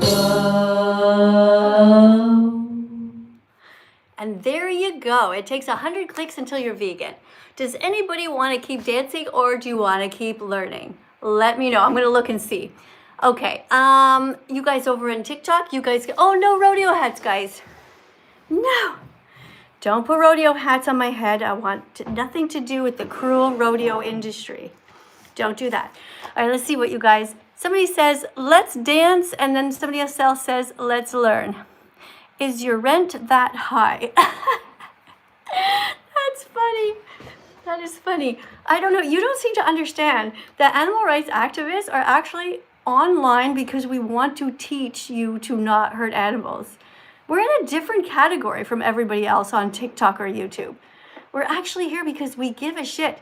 And there you go. It takes 100 clicks until you're vegan. Does anybody want to keep dancing or do you want to keep learning? Let me know. I'm going to look and see. Okay. You guys over in TikTok, you guys, oh, no rodeo hats, guys. No. Don't put rodeo hats on my head. I want nothing to do with the cruel rodeo industry. Don't do that. All right, let's see what you guys, somebody says, let's dance. And then somebody else says, let's learn. Is your rent that high? That's funny. That is funny. I don't know. You don't seem to understand that animal rights activists are actually online because we want to teach you to not hurt animals. We're in a different category from everybody else on TikTok or YouTube. We're actually here because we give a shit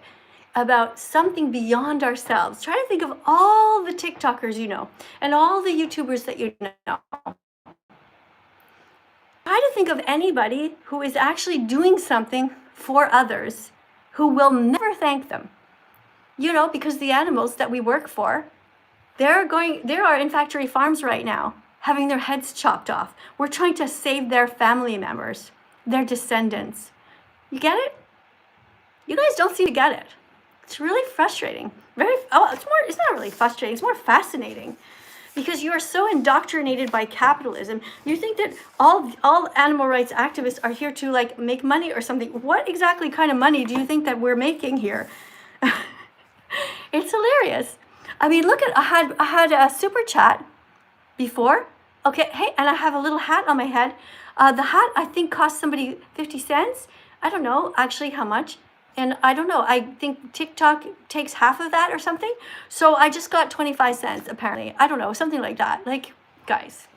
about something beyond ourselves. Try to think of all the TikTokers you know and all the YouTubers that you know. Try to think of anybody who is actually doing something for others who will never thank them. You know, because the animals that we work for, they are in factory farms right now, having their heads chopped off. We're trying to save their family members, their descendants. You get it? You guys don't seem to get it. It's really frustrating. It's not really frustrating, it's more fascinating. Because you are so indoctrinated by capitalism. You think that all animal rights activists are here to like make money or something. What exactly kind of money do you think that we're making here? It's hilarious. I mean, look at, I had a super chat before. Okay, hey, and I have a little hat on my head. The hat, I think, cost somebody 50 cents. I don't know actually how much. And I don't know, I think TikTok takes half of that or something. So I just got 25 cents, apparently. I don't know, something like that. Like, guys.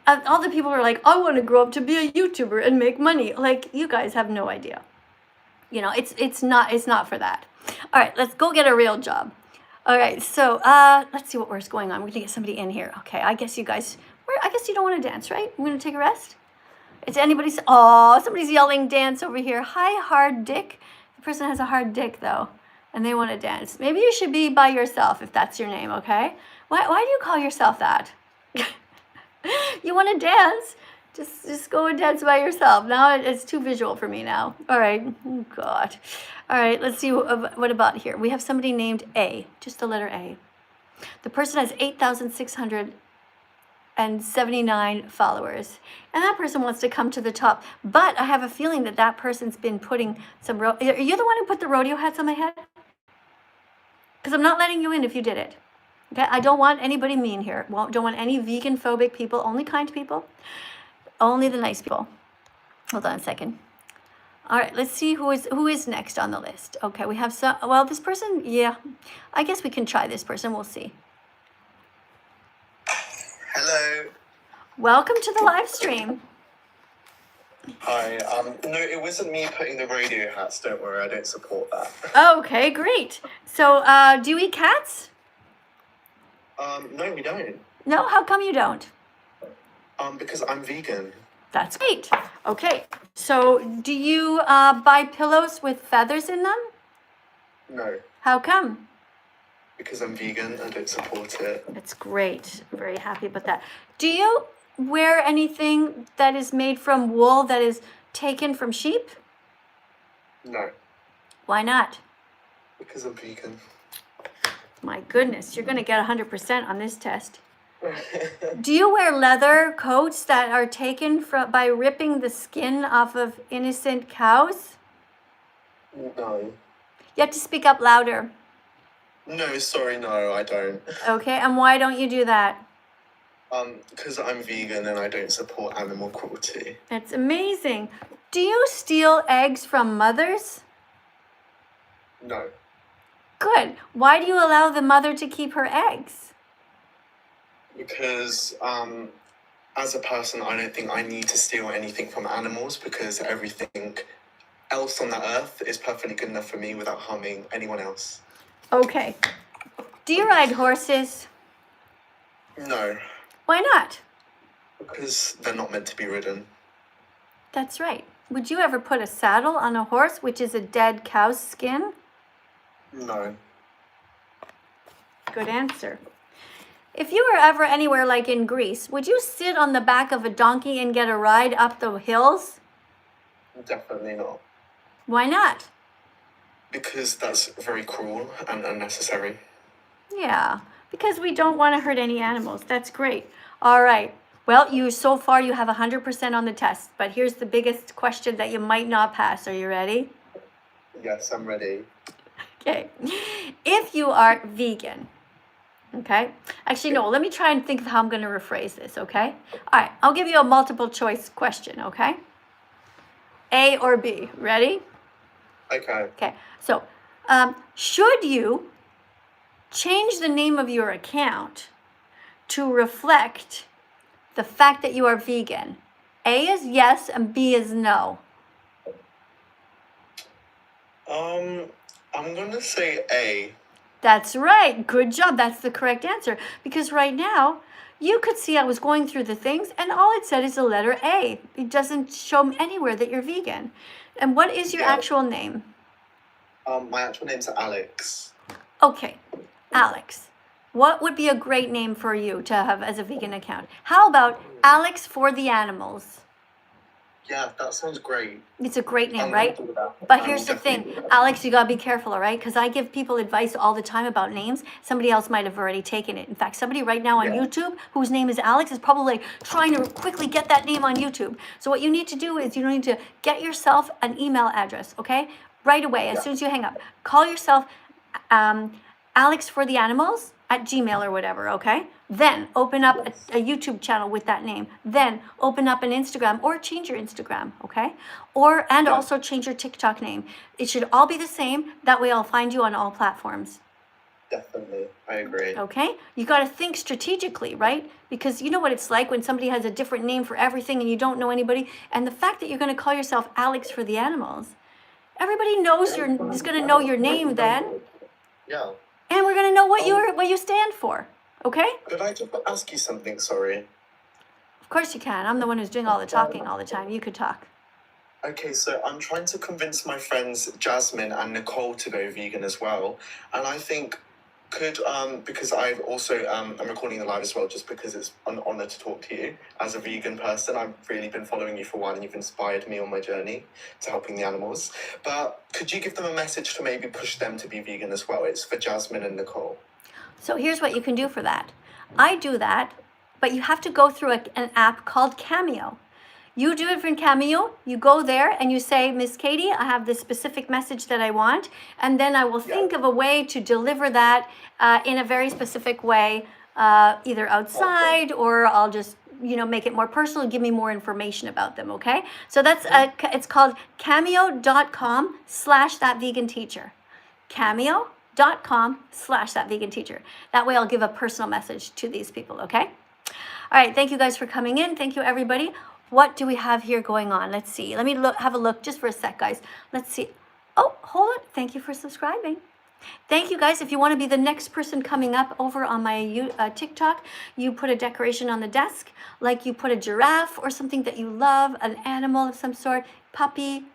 All the people are like, I want to grow up to be a YouTuber and make money. Like, you guys have no idea. You know, it's not for that. All right, let's go get a real job. All right, so let's see what's going on. We're gonna get somebody in here. Okay, I guess you guys, I guess you don't want to dance, right? We're gonna take a rest. It's anybody's, oh, somebody's yelling dance over here. Hi, hard dick. The person has a hard dick though, and they want to dance. Maybe you should be by yourself if that's your name, okay? Why do you call yourself that? You want to dance? Just go and dance by yourself. Now it's too visual for me now. All right, oh, God. All right, let's see what about here. We have somebody named A, just the letter A. The person has 8,679 followers, and that person wants to come to the top. But I have a feeling that person's been putting some. Are you the one who put the rodeo hats on my head? Because I'm not letting you in if you did it. Okay, I don't want anybody mean here. Don't want any vegan phobic people, only kind people, only the nice people. Hold on a second. All right, let's see who is next on the list. Okay, we have some, well, this person, yeah, I guess we can try this person, we'll see. Hello. Welcome to the live stream. Hi. No, it wasn't me putting the radio hats. Don't worry, I don't support that. Okay, great. So, do you eat cats? No, we don't. No, how come you don't? Because I'm vegan. That's great. Okay, so do you buy pillows with feathers in them? No, How come? because I'm vegan. I don't support it. That's great. I'm very happy about that. Do you wear anything that is made from wool that is taken from sheep? No, Why not? because I'm vegan. My goodness, you're going to get 100% on this test. Do you wear leather coats that are taken by ripping the skin off of innocent cows? No. You have to speak up louder. No, sorry, no, I don't. Okay, and why don't you do that? Because I'm vegan and I don't support animal cruelty. That's amazing. Do you steal eggs from mothers? No, Good. Why do you allow the mother to keep her eggs? because as a person, I don't think I need to steal anything from animals because everything else on the earth is perfectly good enough for me without harming anyone else. Okay. Do you ride horses? No, Why not? because they're not meant to be ridden. That's right. Would you ever put a saddle on a horse, which is a dead cow's skin? No. Good answer. If you were ever anywhere like in Greece, would you sit on the back of a donkey and get a ride up the hills? Definitely not. Why not? Because that's very cruel and unnecessary. Yeah, because we don't want to hurt any animals. That's great. All right. Well, so far you have 100% on the test, but here's the biggest question that you might not pass. Are you ready? Yes, I'm ready. Okay. If you are vegan, okay? Actually, no, let me try and think of how I'm going to rephrase this, okay? All right, I'll give you a multiple choice question, okay? A or B. Ready? Okay. Okay. So, should you change the name of your account to reflect the fact that you are vegan? A is yes and B is no. I'm gonna say A. That's right. Good job. That's the correct answer. Because right now, you could see I was going through the things and all it said is the letter A. It doesn't show me anywhere that you're vegan. And what is your Yeah. actual name? My actual name's Alex. Okay, Alex. What would be a great name for you to have as a vegan account? How about Alex for the Animals? Yeah, that sounds great. It's a great name, I'm right? gonna do that. But I'm here's the definitely thing, do that. Alex, you gotta be careful, all right? Because I give people advice all the time about names. Somebody else might have already taken it. In fact, somebody right now on Yeah. YouTube whose name is Alex is probably trying to quickly get that name on YouTube. So what you need to do is you need to get yourself an email address, okay? Right away, as soon as you hang up. Call yourself Alex for the Animals at Gmail or whatever, okay? Then open up a YouTube channel with that name. Then open up an Instagram or change your Instagram, okay? And Yeah. also change your TikTok name. It should all be the same. That way I'll find you on all platforms, Definitely, I agree. okay? You got to think strategically, right? Because you know what it's like when somebody has a different name for everything and you don't know anybody. And the fact that you're going to call yourself Alex for the Animals, everybody is going to know your name then. Yeah. And we're going to know what you stand for, okay? Could I just ask you something? Sorry. Of course you can. I'm the one who's doing all the talking all the time. You could talk. Okay, so I'm trying to convince my friends Jasmine and Nicole to go vegan as well, and I think because I've also I'm recording the live as well, just because it's an honor to talk to you as a vegan person. I've really been following you for a while, and you've inspired me on my journey to helping the animals. But could you give them a message to maybe push them to be vegan as well? It's for Jasmine and Nicole. So here's what you can do for that. I do that, but you have to go through an app called Cameo. You do it from Cameo. You go there and you say, Miss Katie, I have this specific message that I want. And then I will think of a way to deliver that in a very specific way, either outside or I'll just, make it more personal, give me more information about them, okay? So that's, it's called cameo.com/thatveganteacher. Cameo.com/thatveganteacher. That way I'll give a personal message to these people, okay? All right, thank you guys for coming in. Thank you, everybody. What do we have here going on? Let's see. Let me have a look just for a sec, guys. Let's see. Oh, hold on. Thank you for subscribing. Thank you, guys. If you want to be the next person coming up over on my TikTok, you put a decoration on the desk, like you put a giraffe or something that you love, an animal of some sort, puppy,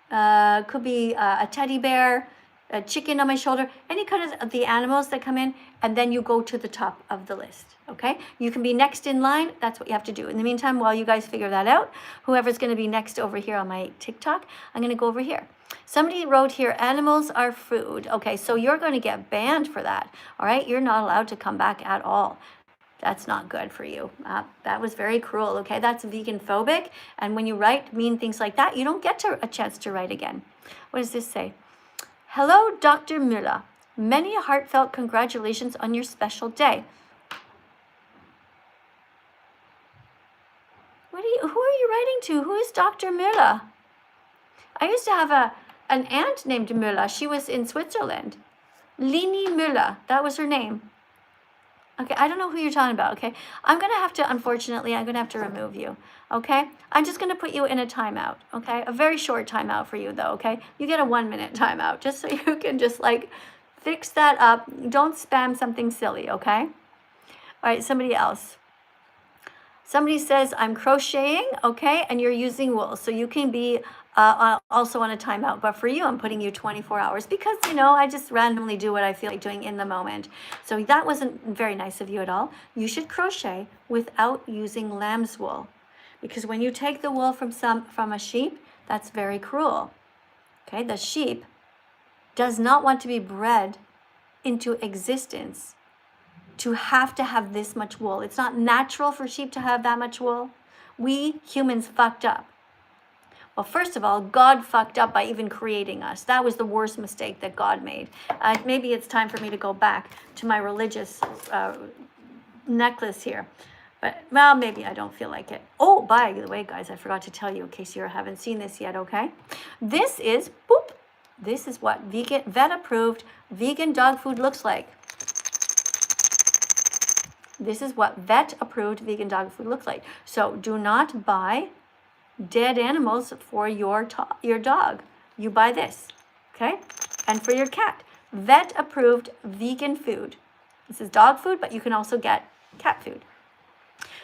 could be a teddy bear, a chicken on my shoulder, any kind of the animals that come in, and then you go to the top of the list, okay? You can be next in line. That's what you have to do. In the meantime, while you guys figure that out, whoever's going to be next over here on my TikTok, I'm going to go over here. Somebody wrote here, animals are food. Okay, so you're going to get banned for that, all right? You're not allowed to come back at all. That's not good for you. That was very cruel, okay? That's vegan phobic, and when you write mean things like that, you don't get a chance to write again. What does this say? Hello, Dr. Müller. Many heartfelt congratulations on your special day. Who are you writing to? Who is Dr. Müller? I used to have an aunt named Müller. She was in Switzerland. Lini Müller, that was her name. Okay, I don't know who you're talking about, okay? Unfortunately, I'm gonna have to remove you, okay? I'm just gonna put you in a timeout, okay? A very short timeout for you though, okay? You get a 1-minute timeout, just so you can just like fix that up. Don't spam something silly, okay? All right, somebody else. Somebody says, I'm crocheting, okay? And you're using wool, so you can be also on a timeout. But for you, I'm putting you 24 hours because, I just randomly do what I feel like doing in the moment. So that wasn't very nice of you at all. You should crochet without using lamb's wool, because when you take the wool from a sheep, that's very cruel, okay? The sheep does not want to be bred into existence to have this much wool. It's not natural for sheep to have that much wool. We humans fucked up. Well, first of all, God fucked up by even creating us. That was the worst mistake that God made. Maybe it's time for me to go back to my religious necklace here. But, well, maybe I don't feel like it. Oh, by the way, guys, I forgot to tell you in case you haven't seen this yet, okay? This is what vet-approved vegan dog food looks like. This is what vet-approved vegan dog food looks like. So do not buy dead animals for your dog. You buy this, okay? And for your cat, vet-approved vegan food. This is dog food, but you can also get cat food.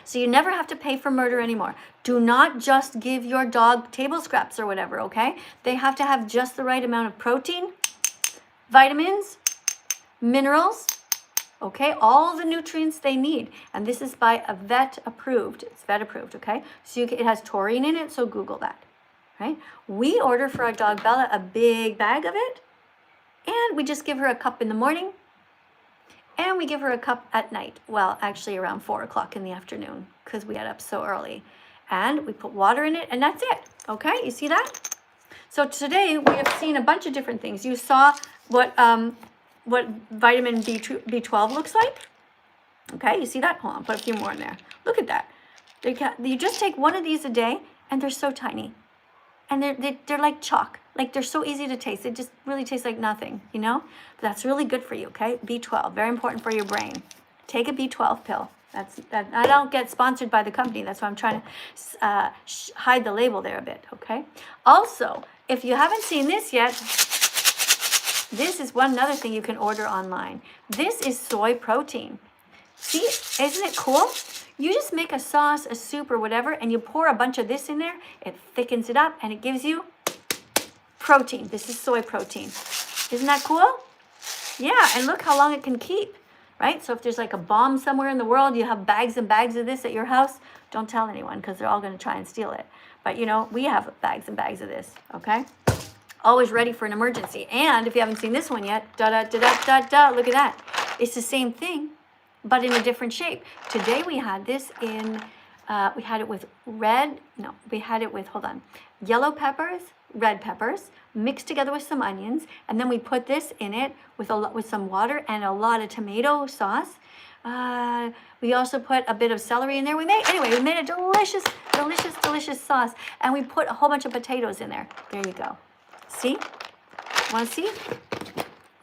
So you never have to pay for murder anymore. Do not just give your dog table scraps or whatever, okay? They have to have just the right amount of protein, vitamins, minerals, okay? All the nutrients they need. And this is by a vet approved. It's vet approved, okay? So it has taurine in it, so Google that, right? We order for our dog Bella a big bag of it, and we just give her a cup in the morning, and we give her a cup at night. Well, actually around 4 o'clock in the afternoon, because we get up so early. And we put water in it, and that's it, okay? You see that? So today we have seen a bunch of different things. You saw what vitamin B12 looks like. Okay, you see that? Hold on, put a few more in there. Look at that. You just take one of these a day, and they're so tiny. And they're like chalk. Like, they're so easy to taste. It just really tastes like nothing, But that's really good for you, okay? B12, very important for your brain. Take a B12 pill. I don't get sponsored by the company. That's why I'm trying to hide the label there a bit, okay? Also, if you haven't seen this yet, this is another thing you can order online. This is soy protein. See, isn't it cool? You just make a sauce, a soup, or whatever, and you pour a bunch of this in there. It thickens it up, and it gives you protein. This is soy protein. Isn't that cool? Yeah, and look how long it can keep, right? So if there's like a bomb somewhere in the world, you have bags and bags of this at your house, don't tell anyone because they're all going to try and steal it. But, we have bags and bags of this, okay? Always ready for an emergency. And if you haven't seen this one yet, look at that. It's the same thing, but in a different shape. Today we had this in We had it with yellow peppers, red peppers, mixed together with some onions, and then we put this in it with some water and a lot of tomato sauce. We also put a bit of celery in there. We made a delicious, delicious, delicious sauce, and we put a whole bunch of potatoes in there. There you go. See? Want to see?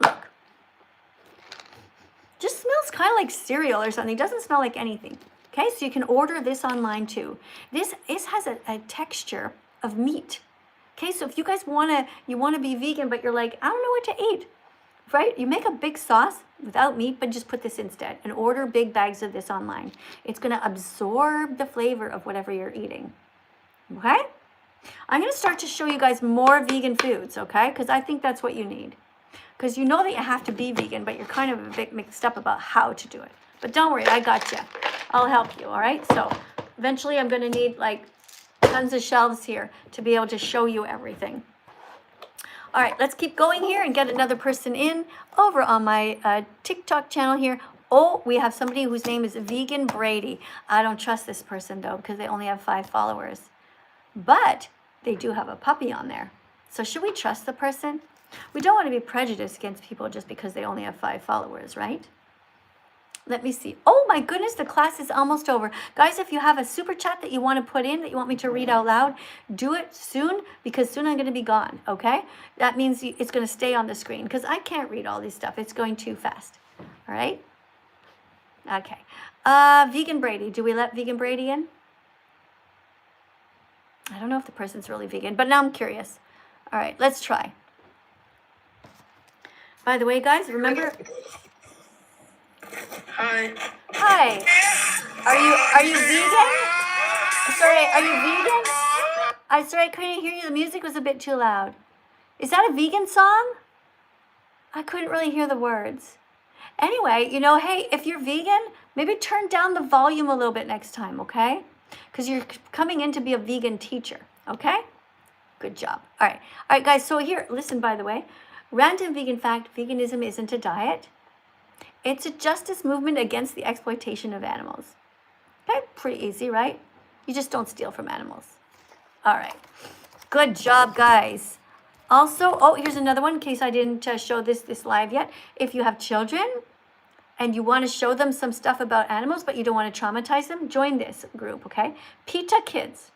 Look. Just smells kind of like cereal or something. It doesn't smell like anything. Okay, so you can order this online too. This has a texture of meat. Okay, so if you guys want to be vegan, but you're like, I don't know what to eat, right? You make a big sauce without meat, but just put this instead and order big bags of this online. It's going to absorb the flavor of whatever you're eating. Okay? I'm going to start to show you guys more vegan foods, okay? Because I think that's what you need. Because you know that you have to be vegan, but you're kind of a bit mixed up about how to do it. But don't worry, I got you. I'll help you, all right? So eventually I'm going to need like tons of shelves here to be able to show you everything. All right, let's keep going here and get another person in over on my TikTok channel here. Oh, we have somebody whose name is Vegan Brady. I don't trust this person though because they only have 5 followers. But they do have a puppy on there. So should we trust the person? We don't want to be prejudiced against people just because they only have 5 followers, right? Let me see. Oh my goodness, the class is almost over. Guys, if you have a super chat that you want to put in, that you want me to read out loud, do it soon because soon I'm going to be gone, okay? That means it's going to stay on the screen because I can't read all this stuff. It's going too fast, all right? Okay. Vegan Brady. Do we let Vegan Brady in? I don't know if the person's really vegan, but now I'm curious. All right, let's try. By the way, guys, remember... Hi. Hi. Are you vegan? Sorry, are you vegan? Sorry, I couldn't hear you. The music was a bit too loud. Is that a vegan song? I couldn't really hear the words. Anyway, hey, if you're vegan, maybe turn down the volume a little bit next time, okay? Because you're coming in to be a vegan teacher, okay? Good job. All right, guys, so here, listen, by the way. Random vegan fact, veganism isn't a diet. It's a justice movement against the exploitation of animals. Okay, pretty easy, right? You just don't steal from animals. All right, good job, guys. Also, here's another one in case I didn't show this live yet. If you have children and you want to show them some stuff about animals, but you don't want to traumatize them, join this group, okay? PETA Kids,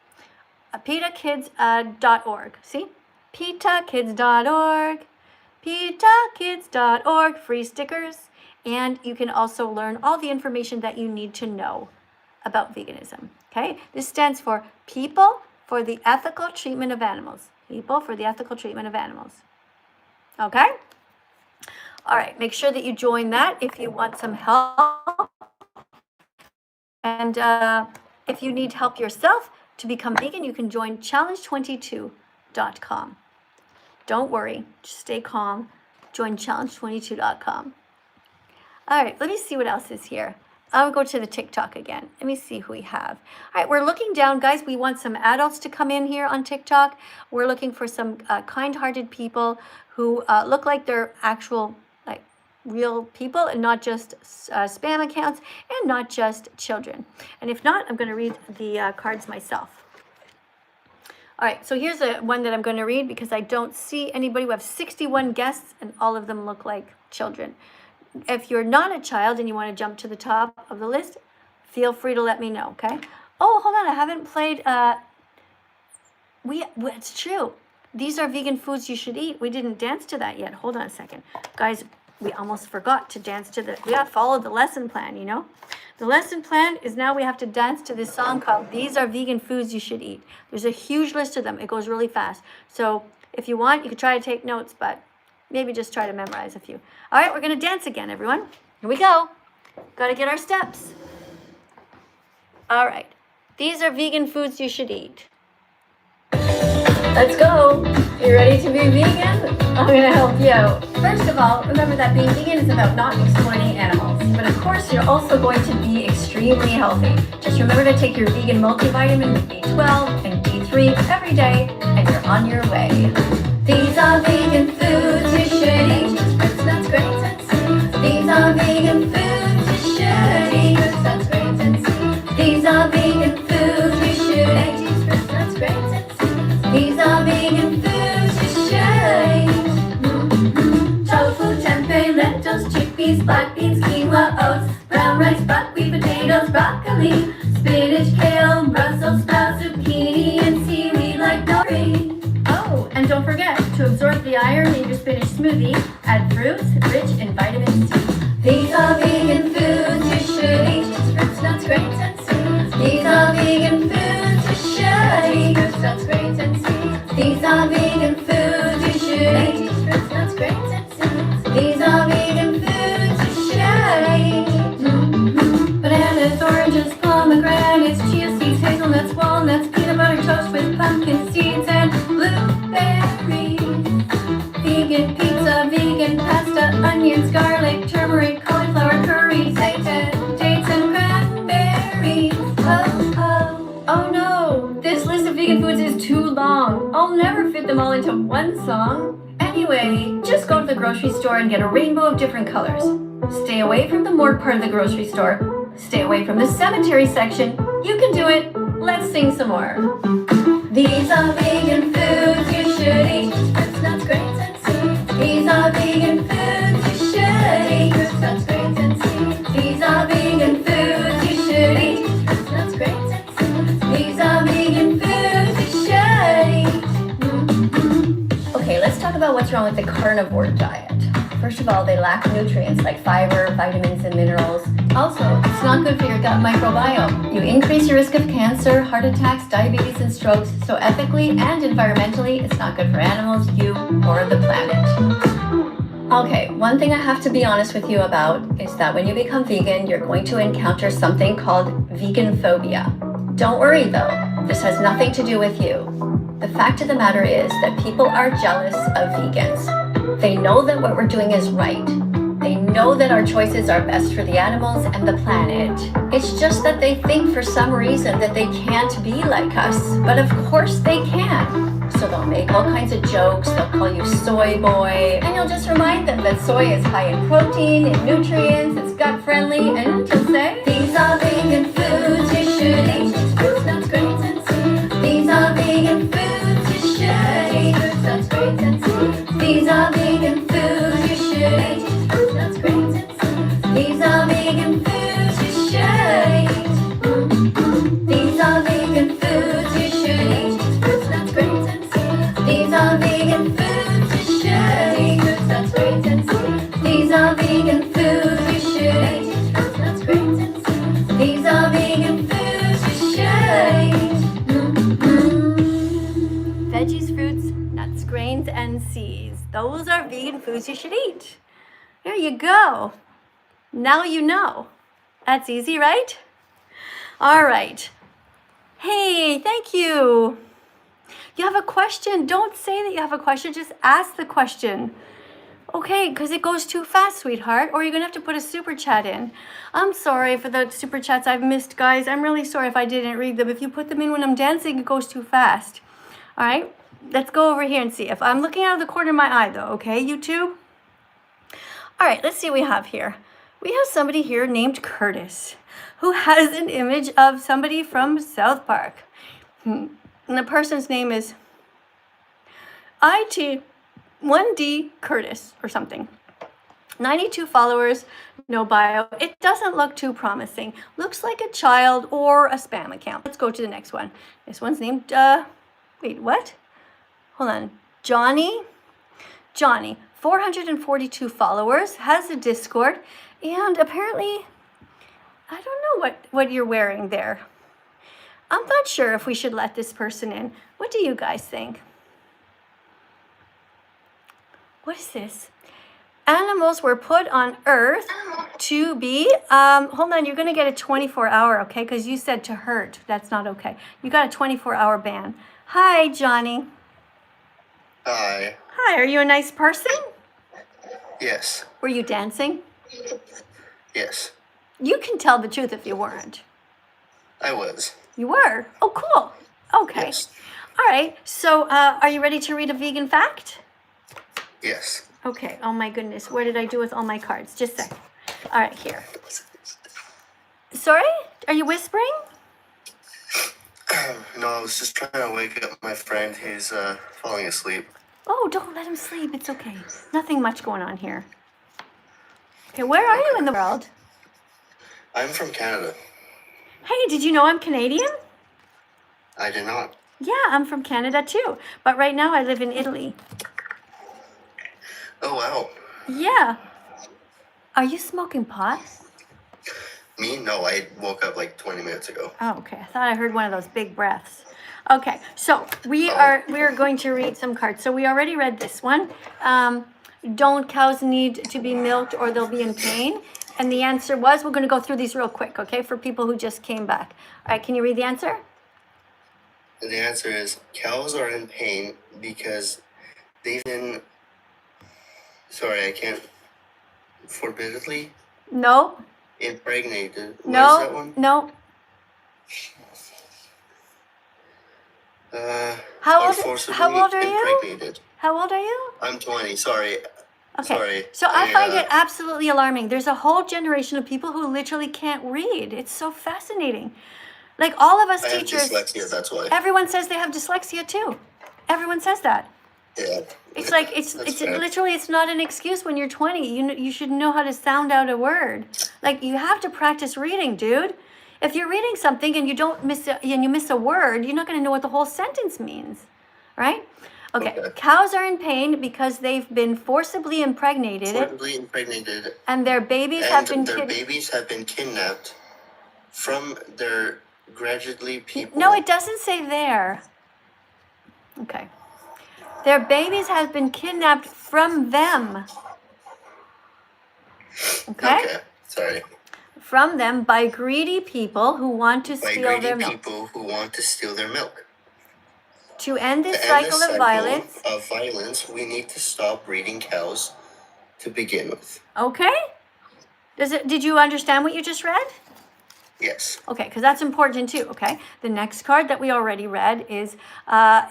PETAkids.org. See? PETAkids.org, PETAkids.org, free stickers. And you can also learn all the information that you need to know about veganism, okay? This stands for People for the Ethical Treatment of Animals. People for the Ethical Treatment of Animals. Okay? All right, make sure that you join that if you want some help. And if you need help yourself to become vegan, you can join challenge22.com. Don't worry, just stay calm. Join challenge22.com. All right, let me see what else is here. I'll go to the TikTok again. Let me see who we have. All right, we're looking down, guys. We want some adults to come in here on TikTok. We're looking for some kind-hearted people who look like they're actual, like, real people and not just spam accounts and not just children. And if not, I'm going to read the cards myself. All right, so here's one that I'm going to read because I don't see anybody. We have 61 guests, and all of them look like children. If you're not a child and you want to jump to the top of the list, feel free to let me know, okay? Oh, hold on, I haven't played, it's true. These are vegan foods you should eat. We didn't dance to that yet. Hold on a second. Guys, we almost forgot to dance to we got to follow the lesson plan, The lesson plan is now we have to dance to this song called These Are Vegan Foods You Should Eat. There's a huge list of them. It goes really fast. So if you want, you can try to take notes, but maybe just try to memorize a few. All right, we're going to dance again, everyone. Here we go. Got to get our steps. All right. These are vegan foods you should eat. Let's go. You ready to be vegan? I'm going to help you out. First of all, remember that being vegan is about not exploiting animals. But of course, you're also going to be extremely healthy. Just remember to take your vegan multivitamin with B12 and D3 every day, and you're on your way. These are vegan foods you should eat. Fruits, nuts, grains, and seeds. These are vegan foods you should eat. Fruits, nuts, grains, and seeds. These are vegan foods peas, black beans, quinoa, oats, brown rice, buckwheat, potatoes, broccoli, spinach, kale, Brussels sprouts, zucchini, and seaweed like nori. Oh, and don't forget to absorb the iron in your spinach smoothie. Add fruits rich in vitamin C. These are vegan foods you should eat. Fruits, nuts, grains, and seeds. These are vegan foods you should eat. Fruits, nuts, grains, and seeds. These are vegan foods you should eat. Fruits, nuts, grains, and seeds. These are vegan foods you should eat. Bananas, oranges, pomegranates, chia seeds, hazelnuts, walnuts, peanut butter toast with pumpkin seeds and blueberries. Vegan pizza, vegan pasta, onions, garlic, turmeric, cauliflower curry, seitan, dates, and cranberries. Oh no, this list of vegan foods is too long. I'll never fit them all into one song. Anyway, just go to the grocery store and get a rainbow of different colors. Stay away from the morgue part of the grocery store. Stay away from the cemetery section. You can do it. Let's sing some more. These are vegan foods you should eat. Fruits, nuts, grains, and seeds. These are vegan foods you should eat. Fruits, nuts, grains, and seeds. These are vegan foods you should eat. Fruits, nuts, grains, and seeds. These are vegan foods you should eat. Okay, let's talk about what's wrong with the carnivore diet. First of all, they lack nutrients like fiber, vitamins, and minerals. Also, it's not good for your gut microbiome. You increase your risk of cancer, heart attacks, diabetes, and strokes. So ethically and environmentally, it's not good for animals, you, or the planet. Okay, one thing I have to be honest with you about is that when you become vegan, you're going to encounter something called veganphobia. Don't worry though, this has nothing to do with you. The fact of the matter is that people are jealous of vegans. They know that what we're doing is right. They know that our choices are best for the animals and the planet. It's just that they think for some reason that they can't be like us. But of course they can. So they'll make all kinds of jokes, they'll call you soy boy, and you'll just remind them that soy is high in protein, in nutrients, it's gut friendly, and you'll say, These are vegan foods you should eat. Fruits, nuts, grains, and seeds. These are vegan foods you should eat. Fruits, nuts, grains, and seeds. These are vegan foods you should eat. Fruits, nuts, grains, and seeds. These are vegan foods you should eat. These are vegan foods you should eat. Fruits, nuts, grains, and seeds. These are vegan foods you should eat. Fruits, nuts, grains, and seeds. These are vegan foods you should eat. Fruits, nuts, grains, and seeds. These are vegan foods you should eat. veggies, fruits, nuts, grains, and seeds. Those are vegan foods you should eat. There you go. Now you know. That's easy, right? All right. Hey, thank you. You have a question? Don't say that you have a question. Just ask the question. Okay, because it goes too fast, sweetheart, or you're going to have to put a super chat in. I'm sorry for the super chats I've missed, guys. I'm really sorry if I didn't read them. If you put them in when I'm dancing, it goes too fast. All right, let's go over here and see. If I'm looking out of the corner of my eye, though, okay, YouTube? All right, let's see what we have here. We have somebody here named Curtis who has an image of somebody from South Park. And the person's name is IT1D Curtis or something. 92 followers, no bio. It doesn't look too promising. Looks like a child or a spam account. Let's go to the next one. This one's named, wait, what? Hold on. Johnny, 442 followers, has a Discord, and apparently, I don't know what you're wearing there. I'm not sure if we should let this person in. What do you guys think? What is this? Animals were put on Earth to be, hold on, you're gonna get a 24-hour, okay? Because you said to hurt. That's not okay. You got a 24-hour ban. Hi, Johnny. Hi. Hi, are you a nice person? Yes. Were you dancing? Yes. You can tell the truth if you weren't. I was. You were? Oh, cool. Okay. Yes. All right. So, are you ready to read a vegan fact? Yes. Okay. Oh my goodness. What did I do with all my cards? Just a second. All right, here. Sorry? Are you whispering? No, I was just trying to wake up my friend. He's falling asleep. Oh, don't let him sleep. It's okay. Nothing much going on here. Okay, where are you in the world? I'm from Canada. Hey, did you know I'm Canadian? I did not. Yeah, I'm from Canada too. But right now I live in Italy. Oh, wow. Yeah. Are you smoking pot? Me? No, I woke up like 20 minutes ago. Oh, okay. I thought I heard one of those big breaths. Okay, so we are going to read some cards. So we already read this one. Don't cows need to be milked or they'll be in pain? And the answer was, we're going to go through these real quick, okay, for people who just came back. All right, can you read the answer? And the answer is cows are in pain because they've been. Sorry, I can't. Forbiddenly No, impregnated. What is that no, one? no. Are forcibly how old are you? impregnated. How old are you? I'm 20. Sorry. Okay. Sorry. So I find it absolutely alarming. There's a whole generation of people who literally can't read. It's so fascinating. Like all of us I have teachers, dyslexia, that's why. everyone says they have dyslexia too. Everyone says that. Yeah. It's like it's fair. literally it's not an excuse when you're 20. You should know how to sound out a word. Like you have to practice reading, dude. If you're reading something and you miss a word, you're not going to know what the whole sentence means, right? Okay. Cows are in pain because they've been forcibly impregnated. And their babies have been kidnapped from their gradually people. No, it doesn't say there. Okay. Their babies have been kidnapped from them. Okay? Sorry. From them by greedy people who want to steal their milk. people who want to steal their milk. To end this cycle of violence, we need to stop breeding cows to begin with. Okay? Did you understand what you just read? Yes. Okay, because that's important too, okay? The next card that we already read is,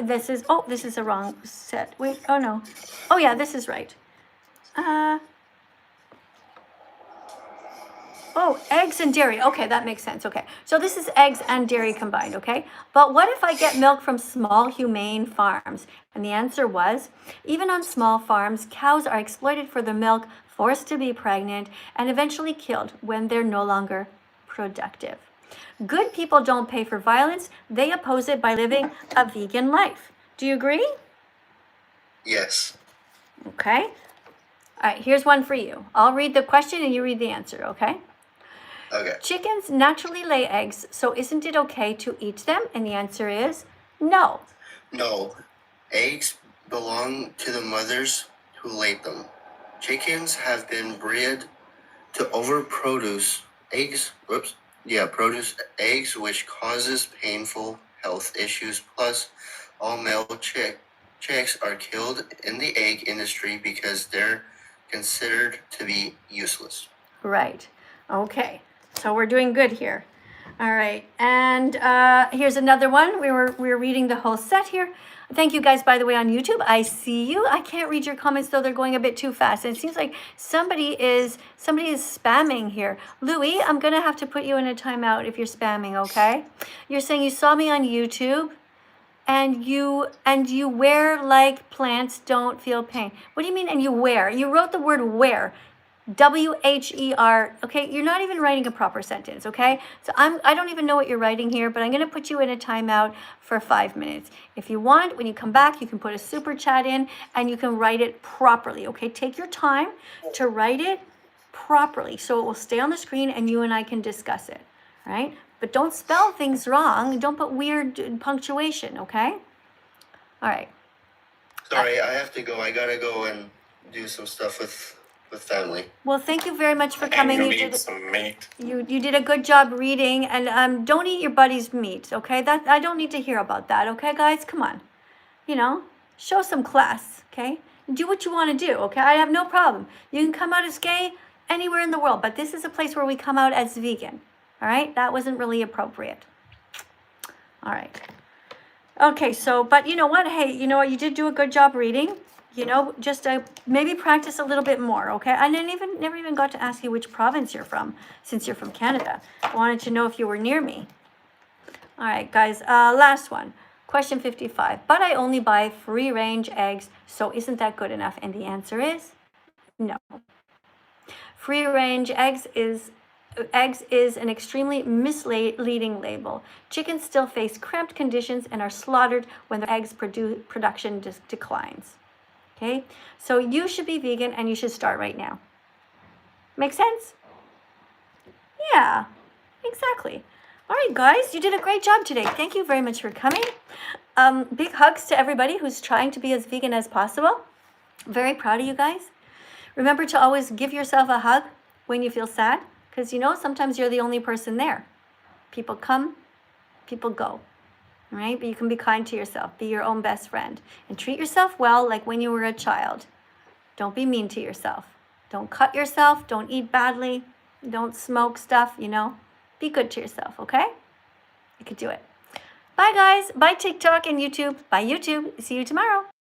this is a wrong set. Wait, oh no. Oh yeah, this is right. Eggs and dairy. Okay, that makes sense. Okay, so this is eggs and dairy combined, okay? But what if I get milk from small humane farms? And the answer was, even on small farms, cows are exploited for their milk, forced to be pregnant, and eventually killed when they're no longer productive. Good people don't pay for violence. They oppose it by living a vegan life. Do you agree? Yes. Okay. All right, here's one for you. I'll read the question and you read the answer, okay? Okay. Chickens naturally lay eggs, so isn't it okay to eat them? And the answer is no. No. Eggs belong to the mothers who laid them. Chickens have been bred to overproduce produce eggs, which causes painful health issues. Plus, all male chicks are killed in the egg industry because they're considered to be useless. Right. Okay. So we're doing good here. All right. And here's another one. We're reading the whole set here. Thank you guys, by the way, on YouTube. I see you. I can't read your comments, though. They're going a bit too fast. And it seems like somebody is spamming here. Louis, I'm going to have to put you in a timeout if you're spamming, okay? You're saying you saw me on YouTube and you wear like plants don't feel pain. What do you mean, and you wear? You wrote the word wear. W-H-E-R, okay? You're not even writing a proper sentence, okay? So I don't even know what you're writing here, but I'm going to put you in a timeout for 5 minutes. If you want, when you come back, you can put a super chat in and you can write it properly, okay? Take your time to write it properly so it will stay on the screen and you and I can discuss it, right? But don't spell things wrong. Don't put weird punctuation, okay? All right. Sorry, I have to go. I gotta go and do some stuff with family. Well, thank you very much for coming. And you need some meat. You did a good job reading, and don't eat your buddy's meat, okay? That I don't need to hear about that, okay, guys? Come on, show some class, okay? Do what you want to do, okay? I have no problem. You can come out as gay anywhere in the world, but this is a place where we come out as vegan, all right? That wasn't really appropriate. All right. Okay, so, but you know what? Hey, you know what? You did do a good job reading. Just maybe practice a little bit more, okay? I never even got to ask you which province you're from, since you're from Canada. I wanted to know if you were near me. All right, guys, last one. Question 55. But I only buy free-range eggs, so isn't that good enough? And the answer is no. Free range eggs is an extremely misleading label. Chickens still face cramped conditions and are slaughtered when their eggs production declines. Okay, so you should be vegan and you should start right now. Make sense? Yeah, exactly. All right, guys, you did a great job today. Thank you very much for coming. Big hugs to everybody who's trying to be as vegan as possible. Very proud of you guys. Remember to always give yourself a hug when you feel sad, because you know sometimes you're the only person there. People come, people go, right? But you can be kind to yourself. Be your own best friend and treat yourself well, like when you were a child. Don't be mean to yourself. Don't cut yourself. Don't eat badly. Don't smoke stuff, you know. Be good to yourself, okay? You can do it. Bye, guys. Bye, TikTok and YouTube. Bye, YouTube. See you tomorrow.